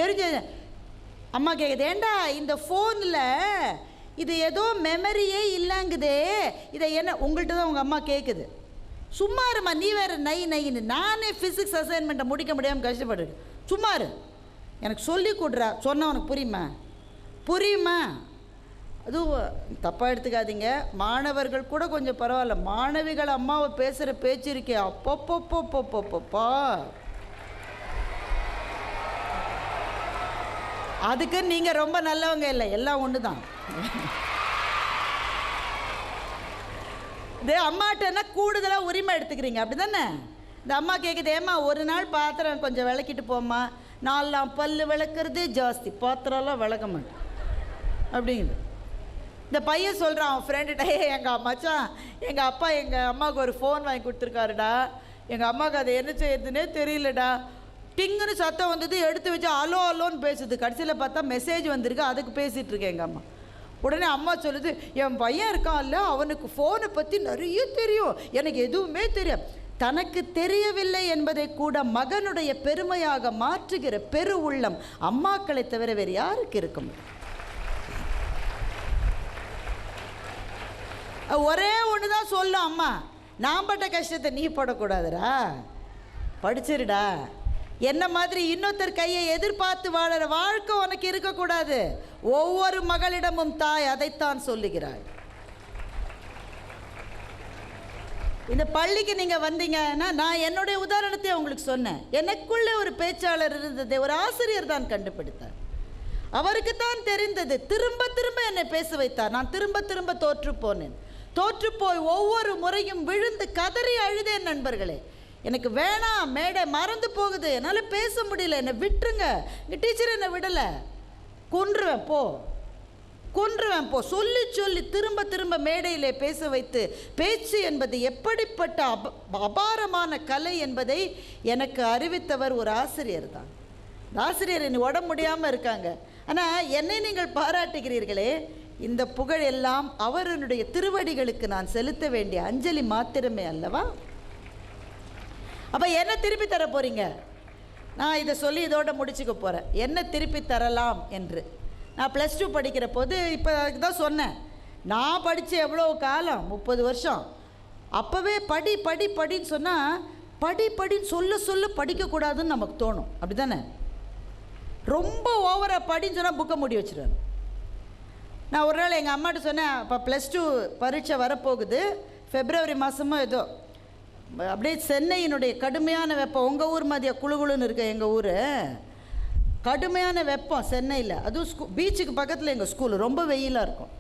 எரிஞ்சு அம்மா கேட்குது, ஏண்டா இந்த ஃபோனில் இது ஏதோ மெமரியே இல்லைங்குதே, இதை என்ன உங்கள்கிட்ட தான் உங்கள் அம்மா கேட்குது. சும்மா இருமா, நீ வேறு நைன்னு. நானே ஃபிசிக்ஸ் அசைன்மெண்ட்டை முடிக்க முடியாமல் கஷ்டப்படுறேன். சும்மா இரு, எனக்கு சொல்லி கொடுறா. சொன்னால் உனக்கு புரியுமா? அதுவும் தப்பாக எடுத்துக்காதீங்க, மாணவர்கள் கூட கொஞ்சம் பரவாயில்ல. மாணவிகள் அம்மாவை பேசுகிற பேச்சு இருக்கே, அப்பப்பப்பப்பப்பப்பா, அதுக்கு நீங்கள் ரொம்ப நல்லவங்க இல்லை, எல்லாம் ஒன்று தான். இது அம்மாட்டன்னா கூடுதலாக உரிமை எடுத்துக்கிறீங்க, அப்படி தானே? இந்த அம்மா கேட்குது, ஏம்மா ஒரு நாள் பாத்திரம் கொஞ்சம் விளக்கிட்டு போம்மா. 4 நாள் பல் விளக்குறது ஜாஸ்தி, பாத்திரம்லாம் விளக்க மாட்டேன் அப்படிங்குது. இந்த பையன் சொல்கிறான் அவன் ஃப்ரெண்டுகிட்ட, எங்கள் மச்சான், எங்கள் அப்பா எங்கள் அம்மாவுக்கு ஒரு ஃபோன் வாங்கி கொடுத்துருக்காருடா, எங்கள் அம்மாவுக்கு அதை என்ன செய்யுதுன்னே தெரியலடா. டிங்குன்னு சத்தம் வந்தது, எடுத்து வச்சு அலோ அலோன்னு பேசுது. கடைசியில் பார்த்தா மெசேஜ் வந்திருக்கு, அதுக்கு பேசிகிட்டு இருக்கேன் எங்கள் அம்மா. உடனே அம்மா சொல்லுது, என் பையன் இருக்கான்ல, அவனுக்கு ஃபோனை பற்றி நிறைய தெரியும், எனக்கு எதுவுமே தெரியும். தனக்கு தெரியவில்லை என்பதை கூட மகனுடைய பெருமையாக மாற்றுகிற பெரு உள்ளம் அம்மாக்களை தவிர வேறு யாருக்கு இருக்கும்? ஒரே ஒன்று தான் சொல்லும் அம்மா, நான் பட்ட கஷ்டத்தை நீ படக்கூடாதுடா, படிச்சிருடா. என்ன மாதிரி இன்னொருத்தர் கையை எதிர்பார்த்து வாழற வாழ்க்கை உனக்கு இருக்கக்கூடாது. ஒவ்வொரு மகளிடமும் தாய் அதைத்தான் சொல்லுகிறாள். இந்த பள்ளிக்கு நீங்கள் வந்தீங்கன்னா, நான் என்னுடைய உதாரணத்தை உங்களுக்கு சொன்னேன். எனக்குள்ளே ஒரு பேச்சாளர் இருந்ததை ஒரு ஆசிரியர் தான் கண்டுபிடித்தார். அவருக்கு தான் தெரிந்தது. திரும்ப திரும்ப என்னை பேச வைத்தார். நான் திரும்ப திரும்ப தோற்று போனேன். தோற்று போய் ஒவ்வொரு முறையும் விழுந்து கதறி அழுதேன். நண்பர்களே, எனக்கு வேணாம், மேடை மறந்து போகுது, என்னால் பேச முடியல, என்னை விட்டுருங்க. எங்கள் டீச்சர் என்னை விடலை, கொன்றுவேன் போ சொல்லி சொல்லி திரும்ப திரும்ப மேடையிலே பேச வைத்து, பேச்சு என்பது எப்படிப்பட்ட அபாரமான கலை என்பதை எனக்கு அறிவித்தவர் ஒரு ஆசிரியர் தான். ஆசிரியர் என்னை உடம்பு முடியாமல் இருக்காங்க, ஆனால் என்னை நீங்கள் பாராட்டுகிறீர்களே, இந்த புகழ் எல்லாம் அவருடைய திருவடிகளுக்கு நான் செலுத்த வேண்டிய அஞ்சலி மாத்திரமே அல்லவா? அப்போ என்ன திருப்பி தர போகிறீங்க? நான் இதை சொல்லி இதோட முடிச்சுக்க போகிறேன். என்ன திருப்பி தரலாம் என்று நான் +2 படிக்கிற போது இப்போ அதுக்கு தான் சொன்னேன். நான் படித்த எவ்வளோ காலம், 30 வருஷம். அப்போவே படின்னு சொன்னால் படின்னு சொல்ல படிக்கக்கூடாதுன்னு நமக்கு தோணும், அப்படி தானே? ரொம்ப ஓவராக படின்னு சொன்னால் புக்கை மூடி வச்சுருவேன். நான் ஒரு நாள் எங்கள் அம்மாட்ட சொன்னேன், இப்போ +2 பரீட்சை வரப்போகுது, February மாதமும் ஏதோ, அப்படியே சென்னையினுடைய கடுமையான வெப்பம், உங்கள் ஊர் மாதிரியா குழுன்னு இருக்க எங்கள் ஊர், கடுமையான வெப்பம் சென்னையில், அதுவும் பீச்சுக்கு பக்கத்தில் எங்கள் ஸ்கூலு, ரொம்ப வெயிலாக இருக்கும்.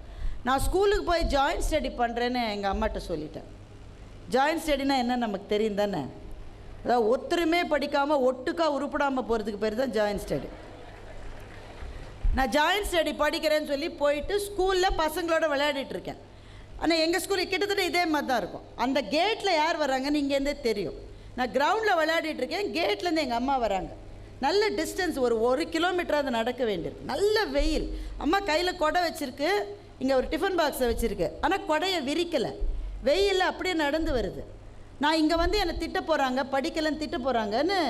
நான் ஸ்கூலுக்கு போய் ஜாயின்ட் ஸ்டடி பண்ணுறேன்னு எங்கள் அம்மாட்ட சொல்லிட்டேன். ஜாயின்ட் ஸ்டடினா என்ன நமக்கு தெரியும் தானே? அதாவது ஒருத்தருமே படிக்காமல் ஒட்டுக்காக உருப்படாமல் போகிறதுக்கு பேர் தான் ஜாயின்ட் ஸ்டடி. நான் ஜாயின்ட் ஸ்டடி படிக்கிறேன்னு சொல்லி போயிட்டு ஸ்கூலில் பசங்களோட விளையாடிட்டுருக்கேன். ஆனால் எங்கள் ஸ்கூலில் கிட்டத்தட்ட இதே மாதிரி தான் இருக்கும். அந்த கேட்டில் யார் வராங்கன்னு இங்கேருந்தே தெரியும். நான் கிரவுண்டில் விளையாடிட்டுருக்கேன், கேட்லேருந்து எங்கள் அம்மா வராங்க. நல்ல டிஸ்டன்ஸ், ஒரு 1 கிலோமீட்டராக நடக்க வேண்டியிருக்கு. நல்ல வெயில். அம்மா கையில் கொடை வச்சுருக்கு, இங்கே ஒரு டிஃபன் பாக்ஸை வச்சுருக்கு, ஆனால் கொடையை விரிக்கலை, வெயிலில் அப்படியே நடந்து வருது. நான் இங்கே வந்து என்னை திட்ட போகிறாங்க, படிக்கலைன்னு திட்ட போகிறாங்கன்னு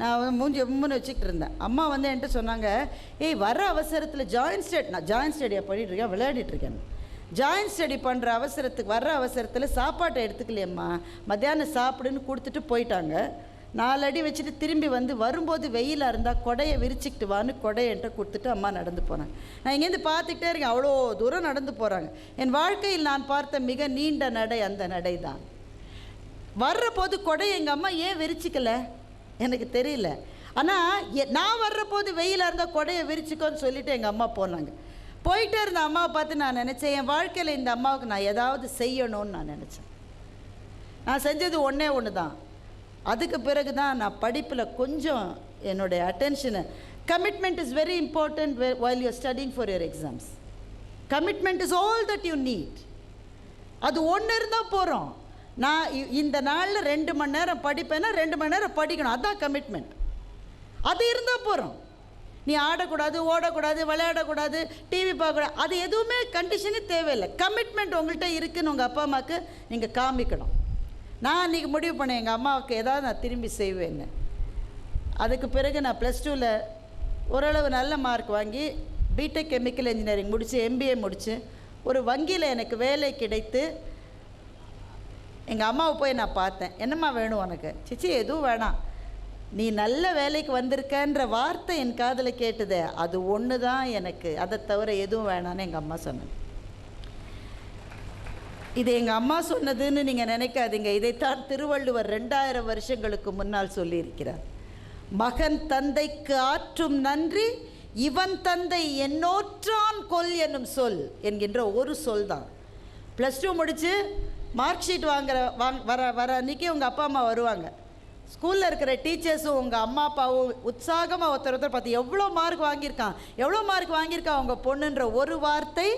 நான் மூணு வச்சுக்கிட்டு இருந்தேன். அம்மா வந்து என்கிட்ட சொன்னாங்க, ஏய் வர அவசரத்தில் நான் ஜாயின்ட் ஸ்டடியாக பண்ணிகிட்ருக்கேன், விளையாடிட்டுருக்கேன், ஜாயின்ட் ஸ்டடி பண்ணுற அவசரத்துக்கு வர்ற அவசரத்தில் சாப்பாட்டை எடுத்துக்கலையம்மா, மத்தியானம் சாப்பிடுன்னு கொடுத்துட்டு போயிட்டாங்க. 4 அடி வச்சுட்டு திரும்பி வந்து வரும்போது வெயிலாக இருந்தால் கொடையை விரிச்சிக்கிட்டு வான்னு கொடையை என்கிட்ட கொடுத்துட்டு அம்மா நடந்து போனாங்க. நான் இங்கேருந்து பார்த்துக்கிட்டே இருக்கேன், அவ்வளோ தூரம் நடந்து போகிறாங்க. என் வாழ்க்கையில் நான் பார்த்த மிக நீண்ட நடை அந்த நடை தான். வர்ற போது கொடையை எங்கள் அம்மா ஏன் விரிச்சிக்கலை எனக்கு தெரியல. ஆனால் நான் வர்ற போது வெயிலாக இருந்தால் கொடையை விரிச்சிக்கோன்னு சொல்லிவிட்டு எங்கள் அம்மா போனாங்க. போயிட்டே இருந்த அம்மாவை பார்த்து நான் நினச்சேன், என் வாழ்க்கையில் இந்த அம்மாவுக்கு நான் ஏதாவது செய்யணும்னு நான் நினச்சேன். நான் செஞ்சது ஒன்று தான். அதுக்கு பிறகு தான் நான் படிப்பில் கொஞ்சம் என்னுடைய அட்டென்ஷனை, commitment is very important while you are studying for your exams. Commitment is all that you need. அது ஒன்று இருந்தால் போகிறோம். நான் இந்த நாளில் 2 மணி நேரம் படிப்பேன்னா 2 மணி நேரம் படிக்கணும், அதுதான் கமிட்மெண்ட். அது இருந்தால் போகிறோம். நீ ஆடக்கூடாது, ஓடக்கூடாது, விளையாடக்கூடாது, டிவி பார்க்கக்கூடாது, அது எதுவுமே கண்டிஷனே தேவையில்லை. கமிட்மெண்ட் உங்கள்கிட்ட இருக்குதுன்னு உங்கள் அப்பா அம்மாவுக்கு நீங்கள் காமிக்கணும். நான் அன்றைக்கி முடிவு பண்ணேன், எங்கள் அம்மாவுக்கு ஏதாவது நான் திரும்பி செய்வேன்னு. அதுக்கு பிறகு நான் +2ல் ஓரளவு நல்ல மார்க் வாங்கி பிடெக் கெமிக்கல் இன்ஜினியரிங் முடித்து MBA முடித்து ஒரு வங்கியில் எனக்கு வேலை கிடைத்து எங்கள் அம்மாவை போய் நான் பார்த்தேன். என்னம்மா வேணும் உனக்கு? சிச்சி எதுவும் வேணாம், நீ நல்ல வேலைக்கு வந்திருக்கன்ற வார்த்தை என் காதில் கேட்டுதே, அது ஒன்று தான் எனக்கு, அதை தவிர எதுவும் வேணான்னு எங்கள் அம்மா சொன்னாங்க. இது எங்கள் அம்மா சொன்னதுன்னு நீங்கள் நினைக்காதீங்க. இதைத்தான் திருவள்ளுவர் 2000 வருஷங்களுக்கு முன்னால் சொல்லியிருக்கிறார். மகன் தந்தைக்கு ஆற்றும் நன்றி இவன் தந்தை என்னோற்றான் கொல் என்னும் சொல் என்கின்ற ஒரு சொல் தான். +2 முடித்து மார்க் ஷீட் வர அன்றைக்கி உங்கள் அப்பா அம்மா வருவாங்க. ஸ்கூலில் இருக்கிற டீச்சர்ஸும் உங்கள் அம்மா அப்பாவும் உற்சாகமாக ஒருத்தர் பார்த்து எவ்வளோ மார்க் வாங்கியிருக்கான் உங்கள் பொண்ணுன்ற ஒரு வார்த்தை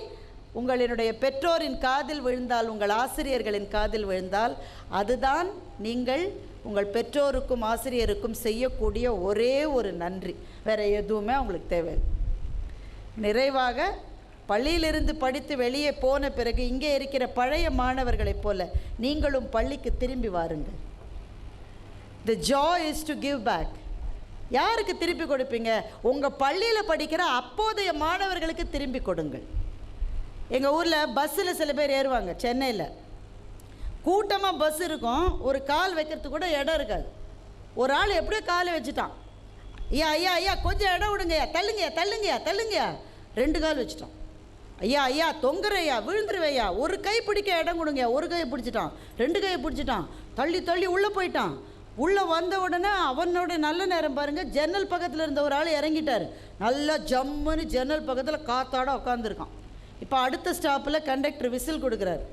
உங்களினுடைய பெற்றோரின் காதில் விழுந்தால், உங்கள் ஆசிரியர்களின் காதில் விழுந்தால், அதுதான் நீங்கள் உங்கள் பெற்றோருக்கும் ஆசிரியருக்கும் செய்யக்கூடிய ஒரே ஒரு நன்றி. வேறு எதுவுமே அவங்களுக்கு தேவையில்லை. நிறைவாக பள்ளியிலிருந்து படித்து வெளியே போன பிறகு இங்கே இருக்கிற பழைய மாணவர்களைப் போல நீங்களும் பள்ளிக்கு திரும்பி வாருங்கள். The joy is to give back. யாருக்கு திருப்பி கொடுப்பீங்க? உங்கள் பள்ளியில் படிக்கிற அப்போதைய மாணவர்களுக்கு திரும்பி கொடுங்கள். எங்கள் ஊரில் பஸ்ஸில் சில பேர் ஏறுவாங்க. சென்னையில் கூட்டமாக பஸ் இருக்கும், ஒரு கால் வைக்கிறதுக்கு கூட இடம் இருக்காது. ஒரு ஆள் எப்படியோ காலை வச்சுட்டான். ஐயா ஐயா ஐயா கொஞ்சம் இடம் விடுங்கய்யா, தள்ளுங்கய்யா 2 கால் வச்சுட்டான். ஐயா தொங்குறையா, விழுந்துருவையா, ஒரு கை பிடிக்க இடம் கொடுங்க. ஒரு கையை பிடிச்சிட்டான், 2 கையை பிடிச்சிட்டான், தள்ளி உள்ளே போயிட்டான். உள்ளே வந்த உடனே அவனோட நல்ல நேரம் பாருங்கள், ஜன்னல் பக்கத்தில் இருந்த ஒரு ஆள் இறங்கிட்டார். நல்லா ஜம்முன்னு ஜன்னல் பக்கத்தில் காத்தாட உட்காந்துருக்கான். இப்போ அடுத்த ஸ்டாப்பில் கண்டக்டர் விசில் கொடுக்குறாரு.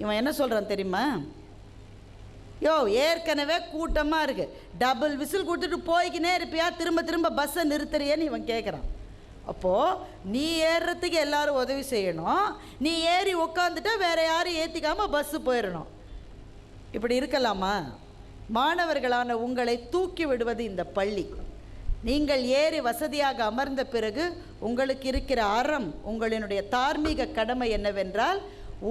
இவன் என்ன சொல்கிறான் தெரியுமா? ஏற்கனவே கூட்டமாக இருக்குது, டபுள் விசில் கொடுத்துட்டு போய்க்கினே இருப்பியா, திரும்ப பஸ்ஸை நிறுத்துறியேன்னு இவன் கேட்குறான். அப்போது நீ ஏறுறதுக்கு எல்லோரும் உதவி செய்யணும், நீ ஏறி உட்காந்துட்டா வேறு யாரும் ஏற்றிக்காமல் பஸ்ஸு போயிடணும். இப்படி இருக்கலாமா? மாணவர்களான உங்களை தூக்கி விடுவது இந்த பள்ளி. நீங்கள் ஏறி வசதியாக அமர்ந்த பிறகு உங்களுக்கு இருக்கிற அறம், உங்களினுடைய தார்மீக கடமை என்னவென்றால்,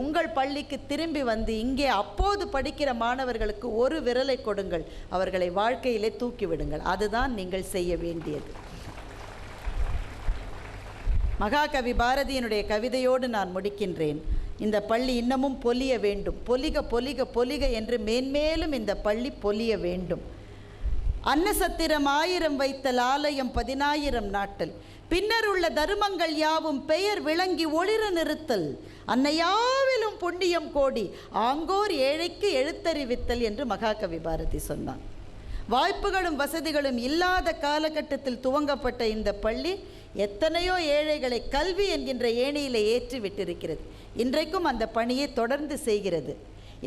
உங்கள் பள்ளிக்கு திரும்பி வந்து இங்கே அப்போது படிக்கிற மாணவர்களுக்கு ஒரு விரலை கொடுங்கள், அவர்களை வாழ்க்கையிலே தூக்கிவிடுங்கள். அதுதான் நீங்கள் செய்ய வேண்டியது. மகாகவி பாரதியினுடைய கவிதையோடு நான் முடிக்கின்றேன். இந்த பள்ளி இன்னமும் பொலிய வேண்டும், பொலிக என்று மேன்மேலும் இந்த பள்ளி பொலிய வேண்டும். அன்னசத்திரம் 1000 வைத்தல், ஆலயம் 10,000 நாட்டல், பின்னர் உள்ள தருமங்கள் யாவும் பெயர் விளங்கி ஒளிர நிறுத்தல், அன்னையாவிலும் புண்ணியம் கோடி, ஆங்கோர் ஏழைக்கு எழுத்தறிவித்தல் என்று மகாகவி பாரதி சொன்னான். வாய்ப்புகளும் வசதிகளும் இல்லாத காலகட்டத்தில் துவங்கப்பட்ட இந்த பள்ளி எத்தனையோ ஏழைகளை கல்வி என்கின்ற ஏணியில் ஏற்றி விட்டிருக்கிறது. இன்றைக்கும் அந்த பணியை தொடர்ந்து செய்கிறது.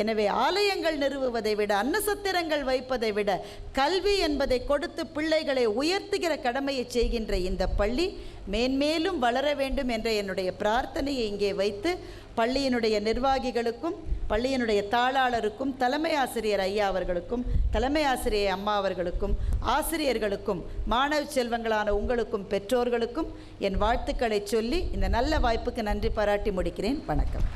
எனவே ஆலயங்கள் நிறுவுவதை விட, அன்னசத்திரங்கள் வைப்பதை விட, கல்வி என்பதை கொடுத்து பிள்ளைகளை உயர்த்துகிற கடமையை செய்கின்ற இந்த பள்ளி மேன்மேலும் வளர வேண்டும் என்ற என்னுடைய பிரார்த்தனையை இங்கே வைத்து, பள்ளியினுடைய நிர்வாகிகளுக்கும், பள்ளியினுடைய தாளாளருக்கும், தலைமை ஆசிரியர் ஐயா அவர்களுக்கும், தலைமை ஆசிரியர் அம்மா அவர்களுக்கும், ஆசிரியர்களுக்கும், மாணவ செல்வங்களான உங்களுக்கும், பெற்றோர்களுக்கும் என் வாழ்த்துக்களை சொல்லி இந்த நல்ல வாய்ப்புக்கு நன்றி பாராட்டி முடிக்கிறேன். வணக்கம்.